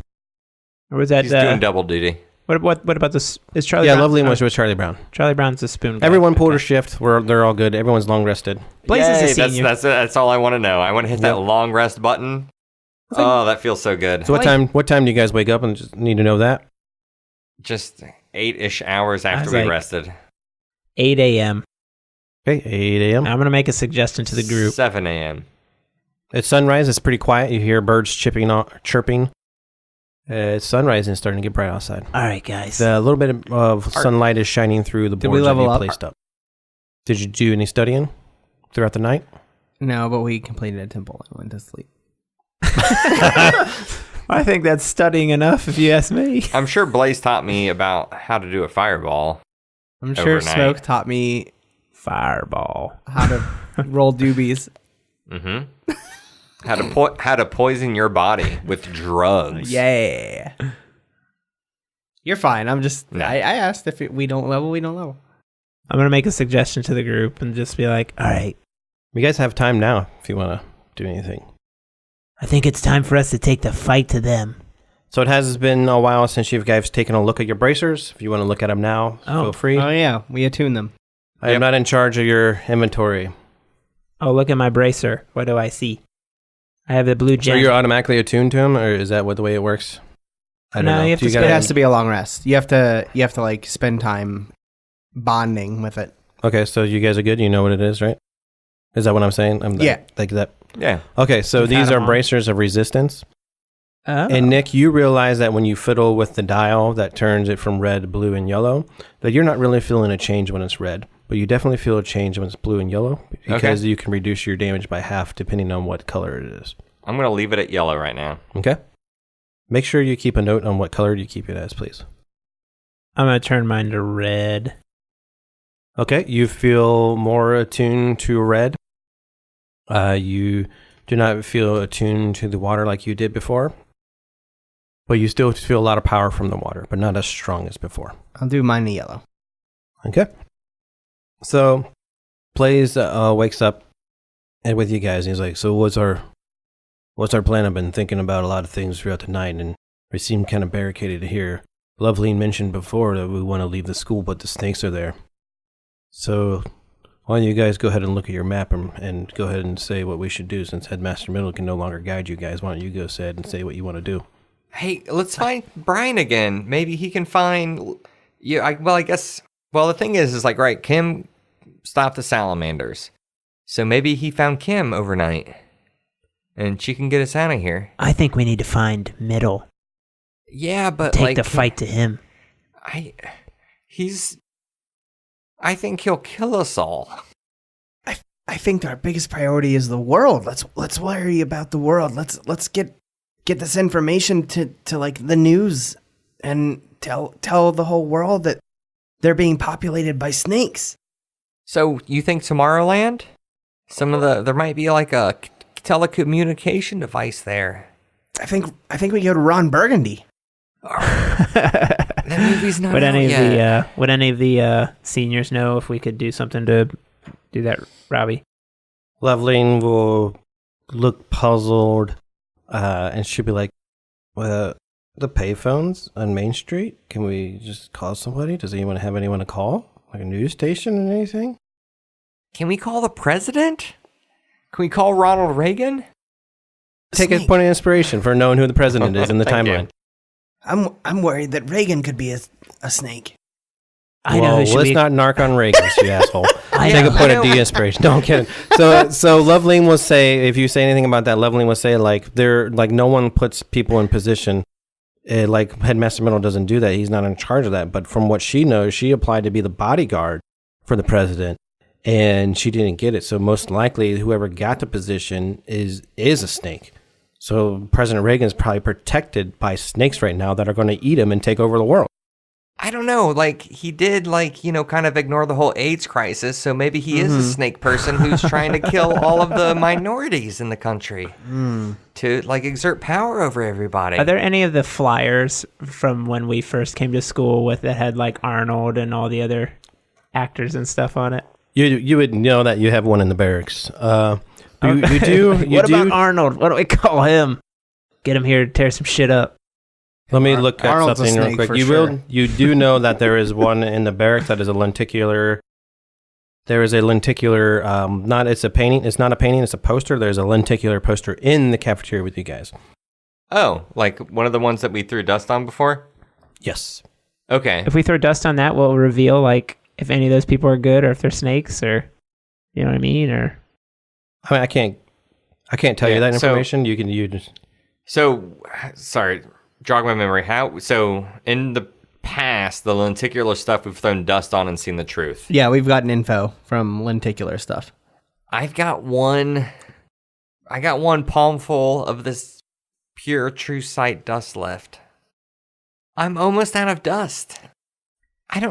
Or was that He's doing double duty. what about this? Is Charlie yeah, Brown? Loveline was with Charlie Brown. Charlie Brown's the spoon guy. Everyone pulled Okay. a shift. They're all good. Everyone's long rested. Blaze is a Yay, senior. That's all I want to know. I want to hit that Yep. long rest button. Oh, that feels so good. So what time do you guys wake up and just need to know that? Just 8-ish hours I after was we like- rested. 8 a.m. Okay, 8 a.m. I'm going to make a suggestion to the group. 7 a.m. It's sunrise. It's pretty quiet. You hear birds chirping. It's sunrise and it's starting to get bright outside. All right, guys. A little bit of sunlight is shining through the Did we boards that level you up? placed up. Did you do any studying throughout the night? No, but we completed a temple and went to sleep. I think that's studying enough, if you ask me. I'm sure Blaze taught me about how to do a fireball. I'm sure Overnight. Smoke taught me Fireball. how to roll doobies. Mm-hmm. How to poison your body with drugs. Yeah. You're fine. I'm just. No. I asked if we don't level, we don't level. I'm going to make a suggestion to the group and just be like, all right, You guys have time now if you want to do anything. I think it's time for us to take the fight to them. So it has been a while since you guys taken a look at your bracers. If you want to look at them now, feel free. Oh yeah, we attune them. I am not in charge of your inventory. Oh, look at my bracer. What do I see? I have the blue So gem. you're automatically attuned to him, or is that the way it works? I don't No, know. you have to Do spend- It has to be a long rest. You have to like spend time bonding with it. Okay, so you guys are good. You know what it is, right? Is that what I'm saying? Yeah. Like that. Yeah. Okay, so You've these had are 'em on. bracers of resistance. Oh. And Nick, you realize that when you fiddle with the dial that turns it from red, blue, and yellow, that you're not really feeling a change when it's red, but you definitely feel a change when it's blue and yellow because you can reduce your damage by half depending on what color it is. I'm going to leave it at yellow right now. Okay? Make sure you keep a note on what color you keep it as, please. I'm going to turn mine to red. Okay, you feel more attuned to red. You do not feel attuned to the water like you did before. But you still feel a lot of power from the water, but not as strong as before. I'll do mine in yellow. Okay. So, Blaze wakes up and with you guys, and he's like, so what's our plan? I've been thinking about a lot of things throughout the night, and we seem kind of barricaded here. Loveline mentioned before that we want to leave the school, but the snakes are there. So, why don't you guys go ahead and look at your map and go ahead and say what we should do, since Headmaster Middle can no longer guide you guys. Why don't you go ahead and say what you want to do? Hey, let's find Brian again. Maybe he can find you. I guess. Well, the thing is like, right, Kim stopped the salamanders, so maybe he found Kim overnight, and she can get us out of here. I think we need to find Middle. Yeah, but Take the fight to him. I think he'll kill us all. I think our biggest priority is the world. Let's worry about the world. Let's get this information to like the news and tell the whole world that they're being populated by snakes. So you think Tomorrowland? There might be like a telecommunication device there. I think we go to Ron Burgundy. That movie's not Would out any yet. of the seniors know if we could do something to do that, Robbie? Loveline will look puzzled, and she'll be like, well, the payphones on Main Street? Can we just call somebody? Does anyone have anyone to call? Like a news station or anything? Can we call the president? Can we call Ronald Reagan? Take a point of inspiration for knowing who the president is in the Thank you. timeline. I'm worried that Reagan could be a snake. I know. Well, let's not narc on Reagan, you asshole. Take a point of de-inspiration. No, I'm kidding. So Loveline will say, if you say anything about that, Loveline will say, like, no one puts people in position. Like, Headmaster Middle doesn't do that. He's not in charge of that. But from what she knows, she applied to be the bodyguard for the president, and she didn't get it. So most likely, whoever got the position is a snake. So President Reagan is probably protected by snakes right now that are going to eat him and take over the world. I don't know. Like, he did, kind of ignore the whole AIDS crisis, so maybe he is a snake person who's trying to kill all of the minorities in the country to, exert power over everybody. Are there any of the flyers from when we first came to school that had, Arnold and all the other actors and stuff on it? You would know that you have one in the barracks. You do. What about Arnold? What do we call him? Get him here to tear some shit up. Let me look at Arnold's a something real snake quick. for You sure. you do know that there is one in the barracks that is a lenticular. There is a lenticular. It's a painting. It's not a painting. It's a poster. There's a lenticular poster in the cafeteria with you guys. Oh, like one of the ones that we threw dust on before? Yes. Okay. If we throw dust on that, will it reveal if any of those people are good or if they're snakes or you know what I mean? Or I mean, I can't tell you that information. You just. So, sorry, jog my memory. So in the past, the lenticular stuff we've thrown dust on and seen the truth. Yeah, we've gotten info from lenticular stuff. I got one palmful of this pure true sight dust left. I'm almost out of dust. I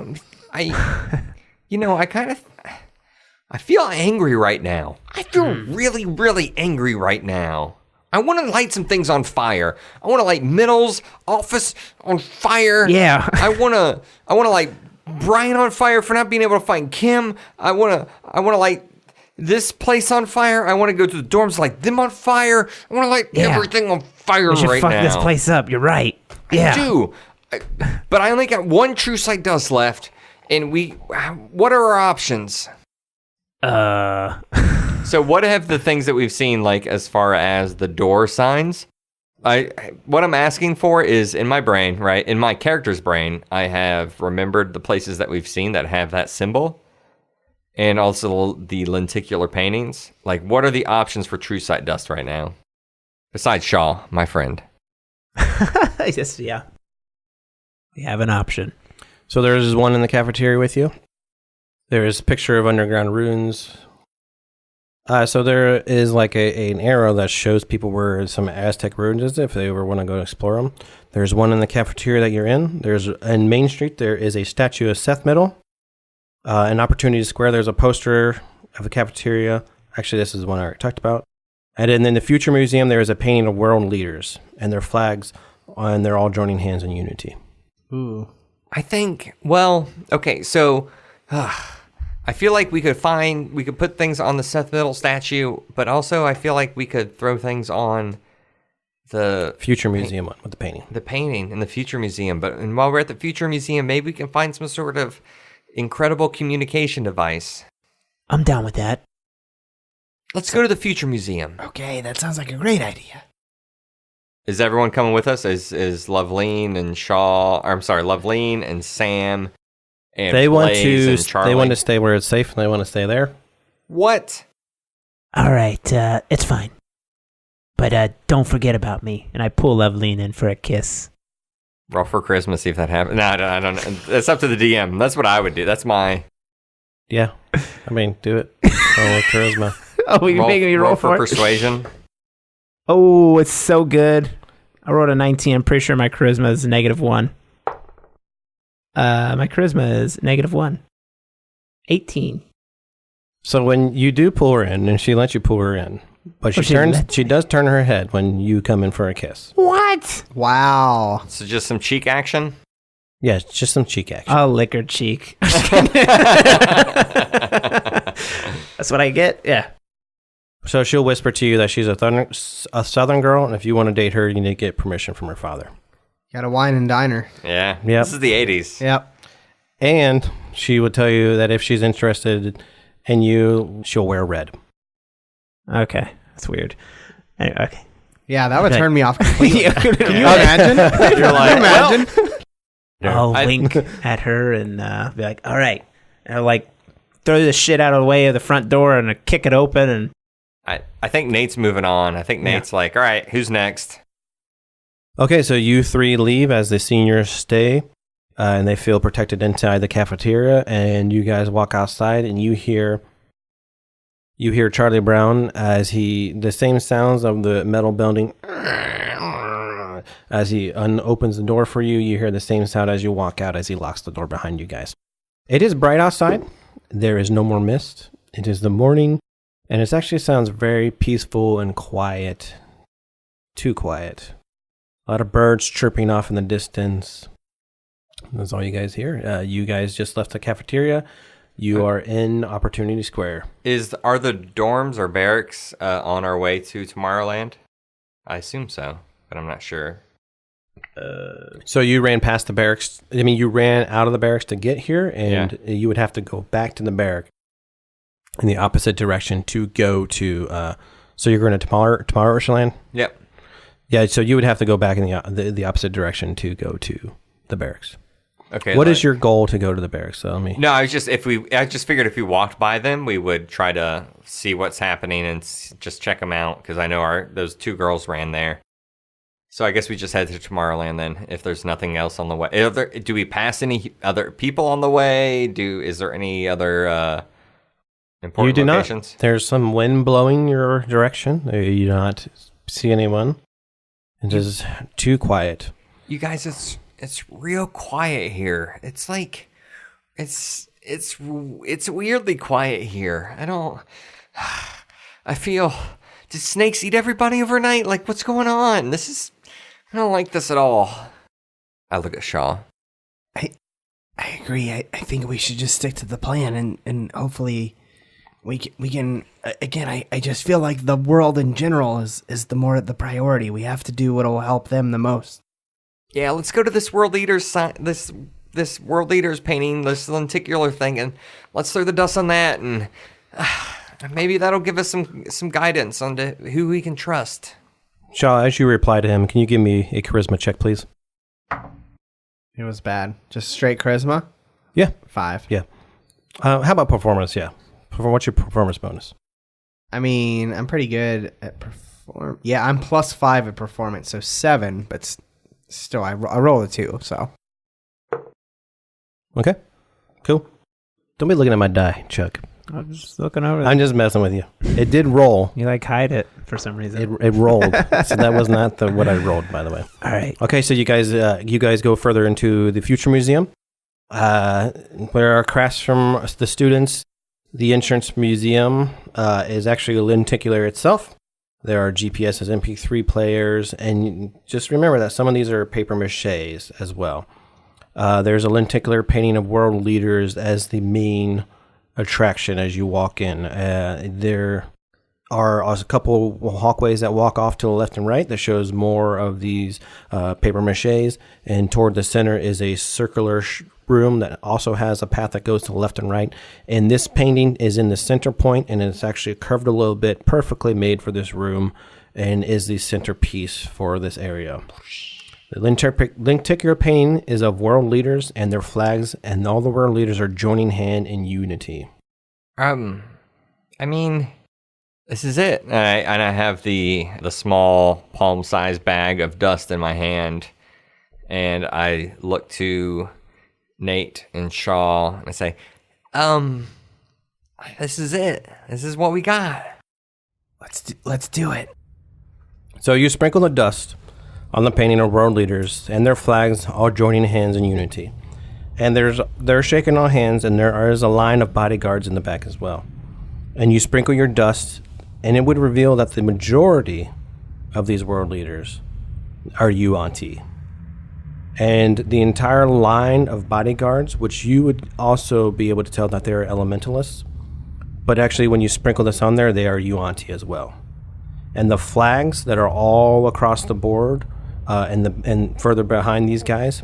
feel angry right now. I feel really, really angry right now. I want to light some things on fire. I want to light Middle's office on fire. Yeah. I want to light Brian on fire for not being able to find Kim. I want to light this place on fire. I want to go to the dorms, light them on fire. I want to light everything on fire we should right fuck now. this place up. You're right. Yeah. I do. But I only got one true sight dust left, and what are our options? So what have the things that we've seen, like as far as the door signs? What I'm asking for is in my brain, right? In my character's brain, I have remembered the places that we've seen that have that symbol, and also the lenticular paintings. Like, what are the options for true sight dust right now? Besides Shah, my friend. Yes, yeah. We have an option. So there's one in the cafeteria with you. There is a picture of underground ruins. So there is like an arrow that shows people where some Aztec ruins is if they ever want to go explore them. There's one in the cafeteria that you're in. There's in Main Street, there is a statue of Seth Middle. In Opportunity Square, there's a poster of the cafeteria. Actually, this is the one I already talked about. And then in the Future Museum, there is a painting of world leaders and their flags, and they're all joining hands in unity. Ooh. I think, well, okay, so I feel like we could put things on the Seth Middle statue, but also I feel like we could throw things on the Future Museum one with the painting. The painting in the Future Museum. And while we're at the Future Museum, maybe we can find some sort of incredible communication device. I'm down with that. Let's go to the Future Museum. Okay, that sounds like a great idea. Is everyone coming with us? Is Loveline and Loveline and Sam and They want Blaze and Charlie? They want to stay where it's safe, and they want to stay there. What? All right, it's fine. But don't forget about me. And I pull Loveline in for a kiss. Roll for charisma, see if that happens. No, I don't. That's up to the DM. That's what I would do. That's my... Yeah. I mean, do it. Roll with charisma. Oh, you're making me roll for it? persuasion. Oh, it's so good. I rolled a 19. I'm pretty sure my charisma is -1. My charisma is -1. 18. So when you do pull her in, and she lets you pull her in, but she does turn her head when you come in for a kiss. What? Wow. So just some cheek action? Yeah, it's just some cheek action. I'll lick her cheek. That's what I get? Yeah. So she'll whisper to you that she's a Southern girl, and if you want to date her, you need to get permission from her father. Got a wine and diner. Yeah. Yep. This is the 80s. Yep. And she would tell you that if she's interested in you, she'll wear red. Okay. That's weird. Anyway, okay. Yeah, that would Okay. turn me off completely. Can you Yeah. imagine? You're like, imagine? I'll wink at her and be like, all right. And I'll like throw the shit out of the way of the front door and kick it open. And I think Nate's moving on. I think Nate's like, all right, who's next? Okay, so you three leave as the seniors stay, and they feel protected inside the cafeteria, and you guys walk outside, and you hear Charlie Brown as the same sounds of the metal building. As he opens the door for you, you hear the same sound as you walk out as he locks the door behind you guys. It is bright outside. There is no more mist. It is the morning, and it actually sounds very peaceful and quiet. Too quiet. A lot of birds chirping off in the distance. That's all you guys hear. You guys just left the cafeteria. You are in Opportunity Square. Are the dorms or barracks on our way to Tomorrowland? I assume so, but I'm not sure. So you ran past the barracks. I mean, you ran out of the barracks to get here, and you would have to go back to the barrack in the opposite direction to go to. So you're going to Tomorrowland? Yep. Yeah. So you would have to go back in the opposite direction to go to the barracks. Okay. What is your goal to go to the barracks? Tell me. No, I just figured if we walked by them, we would try to see what's happening and just check them out because I know those two girls ran there. So I guess we just head to Tomorrowland then. If there's nothing else on the way, do we pass any other people on the way? Is there any other important locations? Not. There's some wind blowing your direction. You do not see anyone. It is too quiet. You guys, it's real quiet here. It's like it's weirdly quiet here. I feel, did snakes eat everybody overnight? Like, what's going on? I don't like this at all. I look at Shah. I agree. I think we should just stick to the plan and hopefully we can again, I just feel like the world in general is the priority. We have to do what will help them the most. Yeah, let's go to this world leaders world leaders painting, this lenticular thing, and let's throw the dust on that. And Maybe that'll give us some guidance on who we can trust. Shah, as you reply to him, can you give me a charisma check, please? It was bad. Just straight charisma? Yeah. 5. Yeah. How about performance? Yeah. What's your performance bonus? I mean, I'm pretty good at perform. Yeah, I'm +5 at performance, so 7. But still, I roll a 2. So Okay. Cool. Don't be looking at my die, Chuck. I'm just looking over. I'm just messing with you. It did roll. You like hide it for some reason. It rolled. So that was not what I rolled, by the way. All right. Okay, so you guys go further into the Future Museum. Where across from the students, the Insurance Museum is actually a lenticular itself. There are GPSs, MP3 players, and just remember that some of these are paper maches as well. There's a lenticular painting of world leaders as the main attraction as you walk in. There are a couple walkways that walk off to the left and right that shows more of these paper maches, and toward the center is a circular room that also has a path that goes to the left and right. And this painting is in the center point, and it's actually curved a little bit, perfectly made for this room, and is the centerpiece for this area. The lenticular painting is of world leaders and their flags, and all the world leaders are joining hand in unity. I mean, this is it. And I have the small palm-sized bag of dust in my hand, and I look to Nate and Shah, and I say, this is it. This is what we got. let's do it. So you sprinkle the dust on the painting of world leaders and their flags all joining hands in unity. And they're shaking all hands, and there is a line of bodyguards in the back as well. And you sprinkle your dust, and it would reveal that the majority of these world leaders are Yuan-Ti. And the entire line of bodyguards, which you would also be able to tell that they're elementalists, but actually when you sprinkle this on there, they are Yuan-Ti as well. And the flags that are all across the board, and further behind these guys,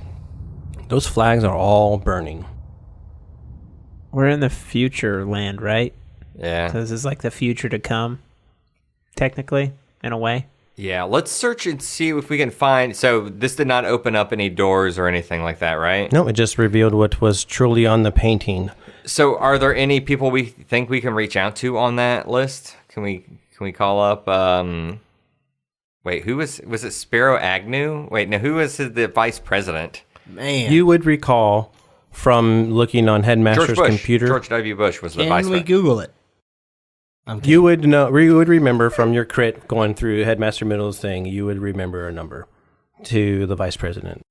those flags are all burning. We're in the future land, right? Yeah. So this is like the future to come, technically, in a way. Yeah, let's search and see if we can find... So this did not open up any doors or anything like that, right? No, it just revealed what was truly on the painting. So are there any people we think we can reach out to on that list? Can we call up... Wait, who was it Spiro Agnew? Wait, no, who was the vice president? Man. You would recall from looking on Headmaster's computer. George W. Bush was the Can vice we president. Google it? You would know. You would remember from your crit going through Headmaster Middle's thing. You would remember a number to the vice president.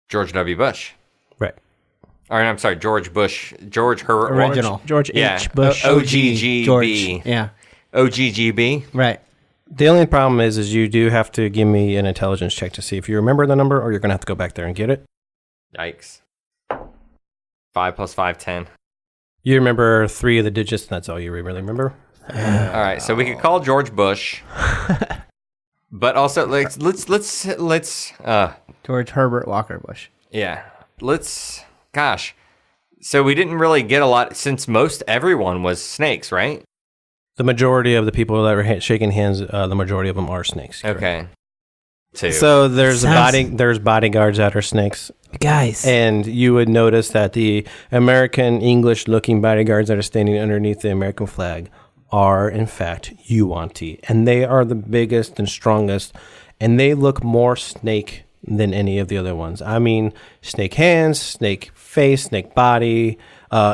George W. Bush. Right. Or I'm sorry, George Bush. George Herbert. Original. George Yeah. H. Bush. OGGB. George. Yeah. OGGB. Right. The only problem is you do have to give me an intelligence check to see if you remember the number, or you're going to have to go back there and get it. Yikes. 5 + 5, 10. You remember 3 of the digits, and that's all you really remember. All right, so we could call George Bush, but also let's George Herbert Walker Bush. yeah, gosh. So we didn't really get a lot since most everyone was snakes, right? The majority of the people that were shaking hands, the majority of them are snakes. correct. Okay. 2. So there's Sounds- there's bodyguards that are snakes. Guys. And you would notice that the American English-looking bodyguards that are standing underneath the American flag are, in fact, Yuan-Ti. And they are the biggest and strongest, and they look more snake than any of the other ones. I mean, snake hands, snake face, snake body,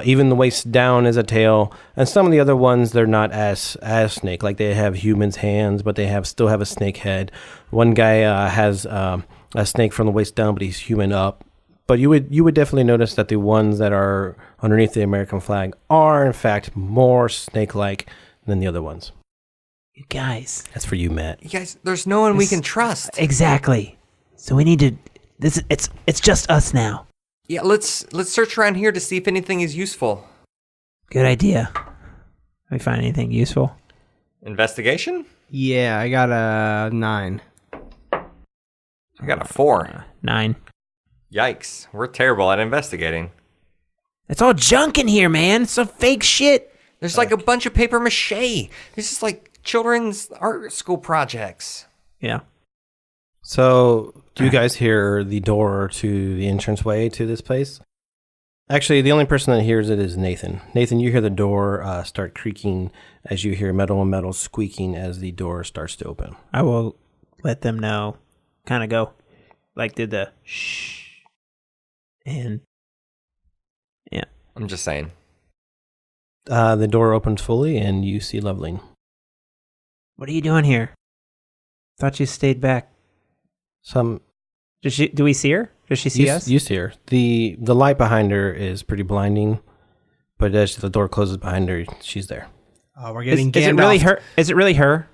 even the waist down is a tail. And some of the other ones, they're not as snake. Like they have humans' hands, but they still have a snake head. One guy has a snake from the waist down, but he's human up. But you would definitely notice that the ones that are underneath the American flag are, in fact, more snake-like than the other ones. You guys. That's for you, Matt. You guys, there's no one we can trust. Exactly. So we need to... It's just us now. Yeah, let's search around here to see if anything is useful. Good idea. We find anything useful? Investigation? Yeah, I got a 9. I got a 4. 9. Yikes, we're terrible at investigating. It's all junk in here, man. It's some fake shit. There's like a bunch of paper mache. There's just like children's art school projects. Yeah. So, do you guys hear the door to the entranceway to this place? Actually, the only person that hears it is Nathan. Nathan, you hear the door start creaking as you hear metal and metal squeaking as the door starts to open. I will let them know. Kind of go. Like did the shh. And yeah. I'm just saying. The door opens fully and you see Loveling. What are you doing here? Thought you stayed back. Do we see her? Does she see us? You see her. The light behind her is pretty blinding, but as the door closes behind her, she's there. Oh, we're getting Is it really her? Is it really her?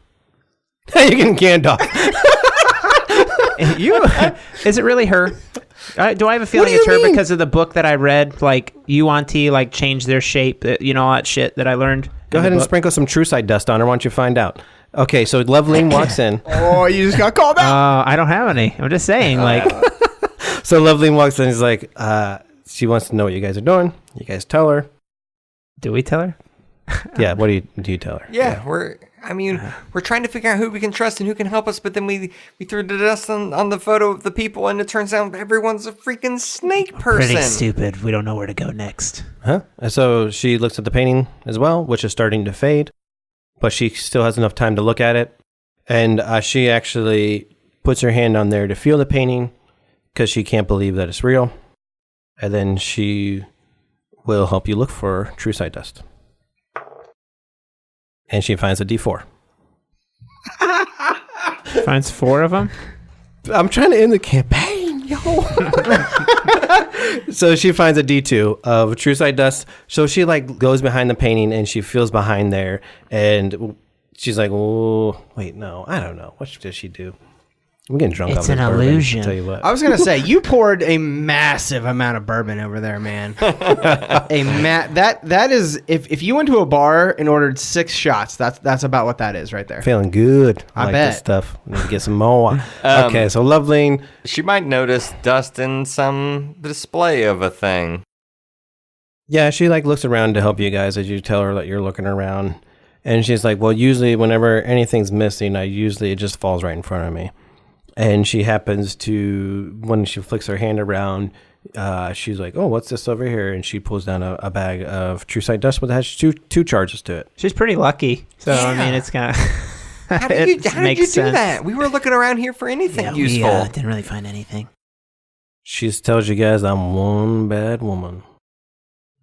You're getting Gandalf. Is it really her? Do I have a feeling it's her because of the book that I read? Like Yuan-Ti, like changed their shape, all that shit that I learned. Go ahead and sprinkle some true sight dust on her. Why don't you find out? Okay, so Loveling walks in. Oh, you just got called out. I don't have any. I'm just saying, like. So Loveling walks in. He's like, she wants to know what you guys are doing. You guys tell her. Do we tell her? Yeah. What do you tell her? Yeah, we're trying to figure out who we can trust and who can help us, but then we threw the dust on the photo of the people, and it turns out everyone's a freaking snake person. Pretty stupid. We don't know where to go next. Huh? And so she looks at the painting as well, which is starting to fade, but she still has enough time to look at it. And she actually puts her hand on there to feel the painting because she can't believe that it's real. And then she will help you look for true sight dust. And she finds a D4. Finds 4 of them? I'm trying to end the campaign, yo. So she finds a D2 of true sight dust. So she like goes behind the painting and she feels behind there. And she's like, oh, wait, no, I don't know. What does she do? I'm getting drunk. It's an illusion. I'll tell you what. I was gonna say you poured a massive amount of bourbon over there, man. That is if you went to a bar and ordered 6 shots, that's about what that is right there. Feeling good. I like bet. This stuff. Need to get some more. Okay, so Loveling. She might notice dust in some display of a thing. Yeah, she like looks around to help you guys as you tell her that you're looking around, and she's like, "Well, usually whenever anything's missing, it just falls right in front of me." And she happens to, when she flicks her hand around, she's like, "Oh, what's this over here?" And she pulls down a bag of true sight dust, but it has two charges to it. She's pretty lucky. So, Yeah. I mean, it's kind of... How did you do that? We were looking around here for anything useful. We didn't really find anything. She tells you guys, "I'm one bad woman."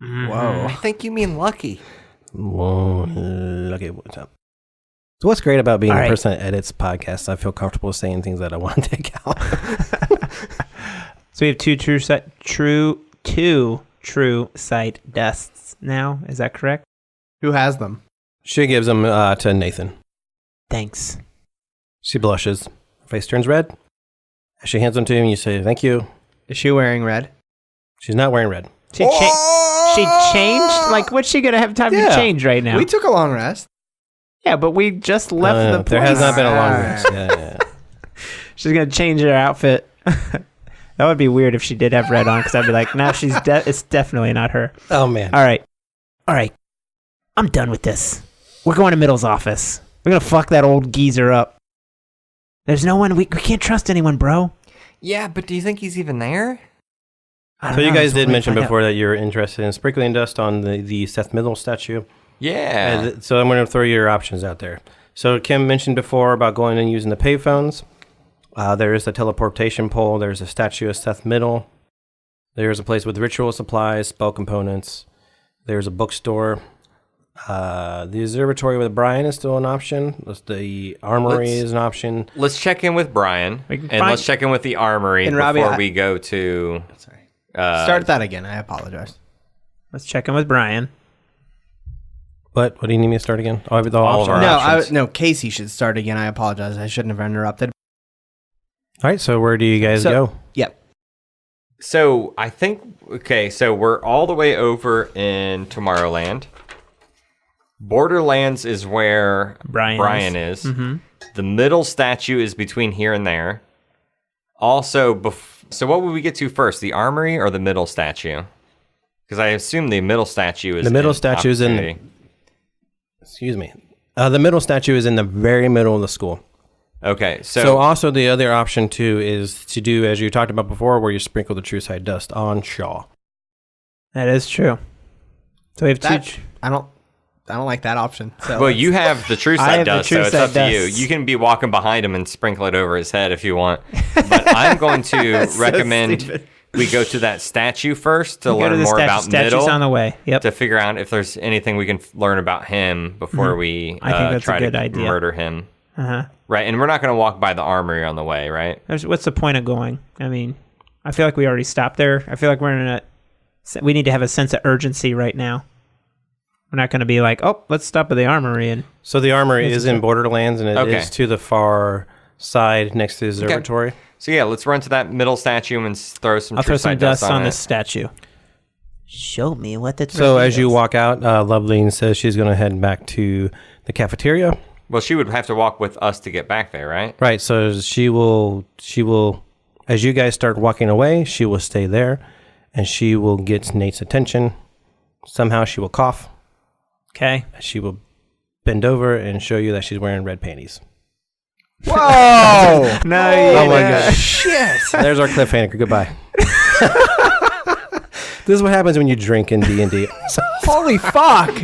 Whoa. I think you mean lucky. One lucky woman. So what's great about being All a right. person that edits podcasts, I feel comfortable saying things that I want to take out. So we have two true sight dusts now. Is that correct? Who has them? She gives them to Nathan. Thanks. She blushes. Her face turns red. As she hands them to him, you say, "Thank you." Is she wearing red? She's not wearing red. She changed? Like, what's she going to have time Yeah. to change right now? We took a long rest. Yeah, but we just left the place. There has not been a long rest. Yeah. She's going to change her outfit. That would be weird if she did have red on, because I'd be like, no, it's definitely not her. Oh, man. All right. I'm done with this. We're going to Middle's office. We're going to fuck that old geezer up. There's no one, we can't trust anyone, bro. Yeah, but do you think he's even there? I So don't you know, guys just did wanna mention find out. before that you're interested in sprinkling dust on the Seth Middle statue. Yeah. So I'm going to throw your options out there. So Kim mentioned before about going and using the payphones. There is the teleportation pole. There's a statue of Seth Middle. There's a place with ritual supplies, spell components. There's a bookstore. The observatory with Brian is still an option. The armory is an option. Let's check in with Brian, We can and find- let's check in with the armory And before Robbie, we go to... Sorry. Uh, Start that again. I apologize. Let's check in with Brian. What do you need me to start again? Oh, the All of our options. No, Casey should start again. I apologize. I shouldn't have interrupted. All right, so where do you guys go? Yep. So I think, so we're all the way over in Tomorrowland. Borderlands is where Brian is. Mm-hmm. The middle statue is between here and there. Also, so what would we get to first, the armory or the middle statue? Because I assume the middle statue is The middle statue is in Opportunity. Excuse me. The middle statue is in the very middle of the school. Okay, So also the other option too is to do, as you talked about before, where you sprinkle the true side dust on Shah. That is true. So we have That, two. I don't like that option. So well, you have the true I side have the dust, true so it's side up to you. dust. You can be walking behind him and sprinkle it over his head if you want. But I'm going to recommend stupid. we go to that statue first to Go to learn the more about statue's Middle. on the way. Yep. To figure out if there's anything we can learn about him before we I think that's a try good to idea. murder him. Uh-huh. Right, and we're not going to walk by the armory on the way, right? What's the point of going? I mean, I feel like we already stopped there. I feel like we're in a. We need to have a sense of urgency right now. We're not going to be like, oh, let's stop at the armory and. So the armory is in Borderlands, and it Okay. is to the far side next to the observatory. So yeah, let's run to that middle statue and throw some I'll true throw some side dust on it. this statue. Show me what the. So as you walk out, Loveline says she's going to head back to the cafeteria. Well, she would have to walk with us to get back there, right? Right. So she will, as you guys start walking away, she will stay there, and she will get Nate's attention. Somehow she will cough. Okay. She will bend over and show you that she's wearing red panties. Whoa! No. Oh my god! Shit! There's our cliffhanger. Goodbye. This is what happens when you drink in D&D. Holy fuck!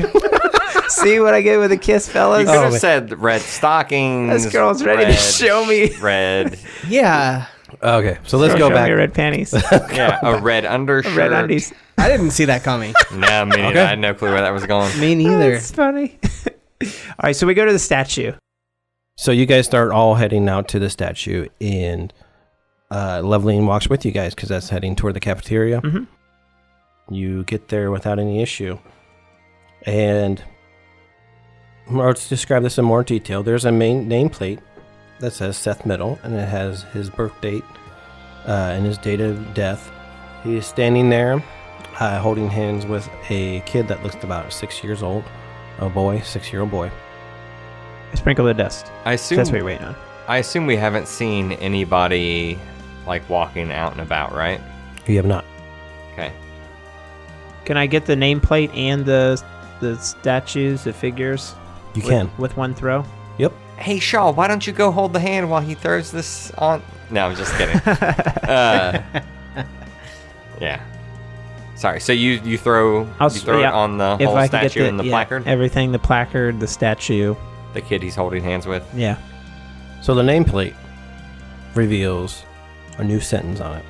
See what I get with a kiss, You fellas? could have man. said red stockings. This girl's ready to red- show me. Red. Yeah, Okay, so let's go Show back. me red panties. Yeah, a red undershirt. Red undies. I didn't see that coming. No, me neither. Okay. I had no clue where that was going. Me neither. That's funny. All right, so we go to the statue. So you guys start all heading out to the statue, and Loveline walks with you guys because that's heading toward the cafeteria. Mhm. You get there without any issue, and let's describe this in more detail. There's a main nameplate that says Seth Middle, and it has his birth date and his date of death. He is standing there holding hands with a kid that looks about 6 years old, a boy, 6-year-old boy. Sprinkle the dust. I assume That's what you're waiting on. I assume we haven't seen anybody like walking out and about, right? You have not. Okay. Can I get the nameplate and the statues, the figures? You can. With one throw? Yep. Hey, Shaw, why don't you go hold the hand while he throws this on? No, I'm just kidding. Yeah. Sorry. So you throw it on the If whole I can get statue and the placard? Everything, the placard, the statue. The kid he's holding hands with? Yeah. So the nameplate reveals a new sentence on it.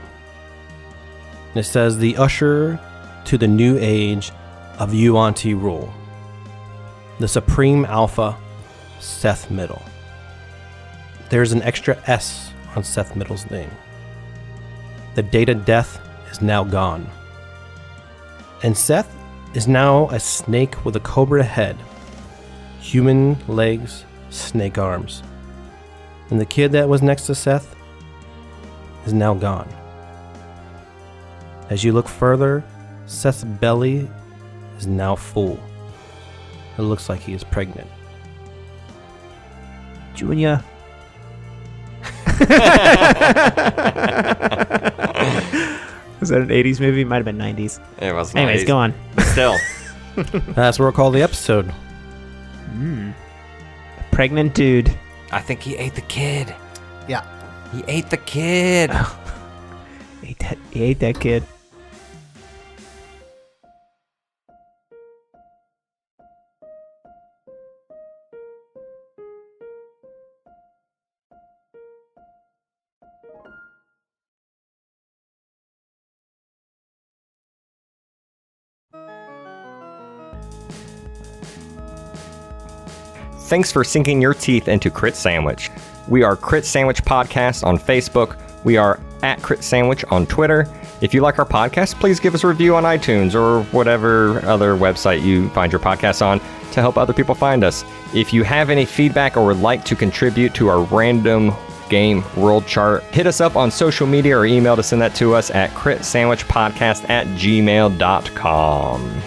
And it says, "The usher to the new age of Yuan-Ti rule. The supreme alpha, Seth Middle." There's an extra S on Seth Middle's name. The date of death is now gone. And Seth is now a snake with a cobra head, human legs, snake arms. And the kid that was next to Seth is now gone. As you look further, Seth's belly is now full. It looks like he is pregnant. Junior. Was that an 80s movie? Might have been 90s. It was Anyways, nice. go on. Still. That's what we'll call the episode. Pregnant dude. I think he ate the kid. Yeah. He ate the kid. He ate that kid. Thanks for sinking your teeth into Crit Sandwich. We are Crit Sandwich Podcast on Facebook. We are at Crit Sandwich on Twitter. If you like our podcast, please give us a review on iTunes or whatever other website you find your podcast on to help other people find us. If you have any feedback or would like to contribute to our random game world chart, hit us up on social media or email to send that to us at critsandwichpodcast@gmail.com.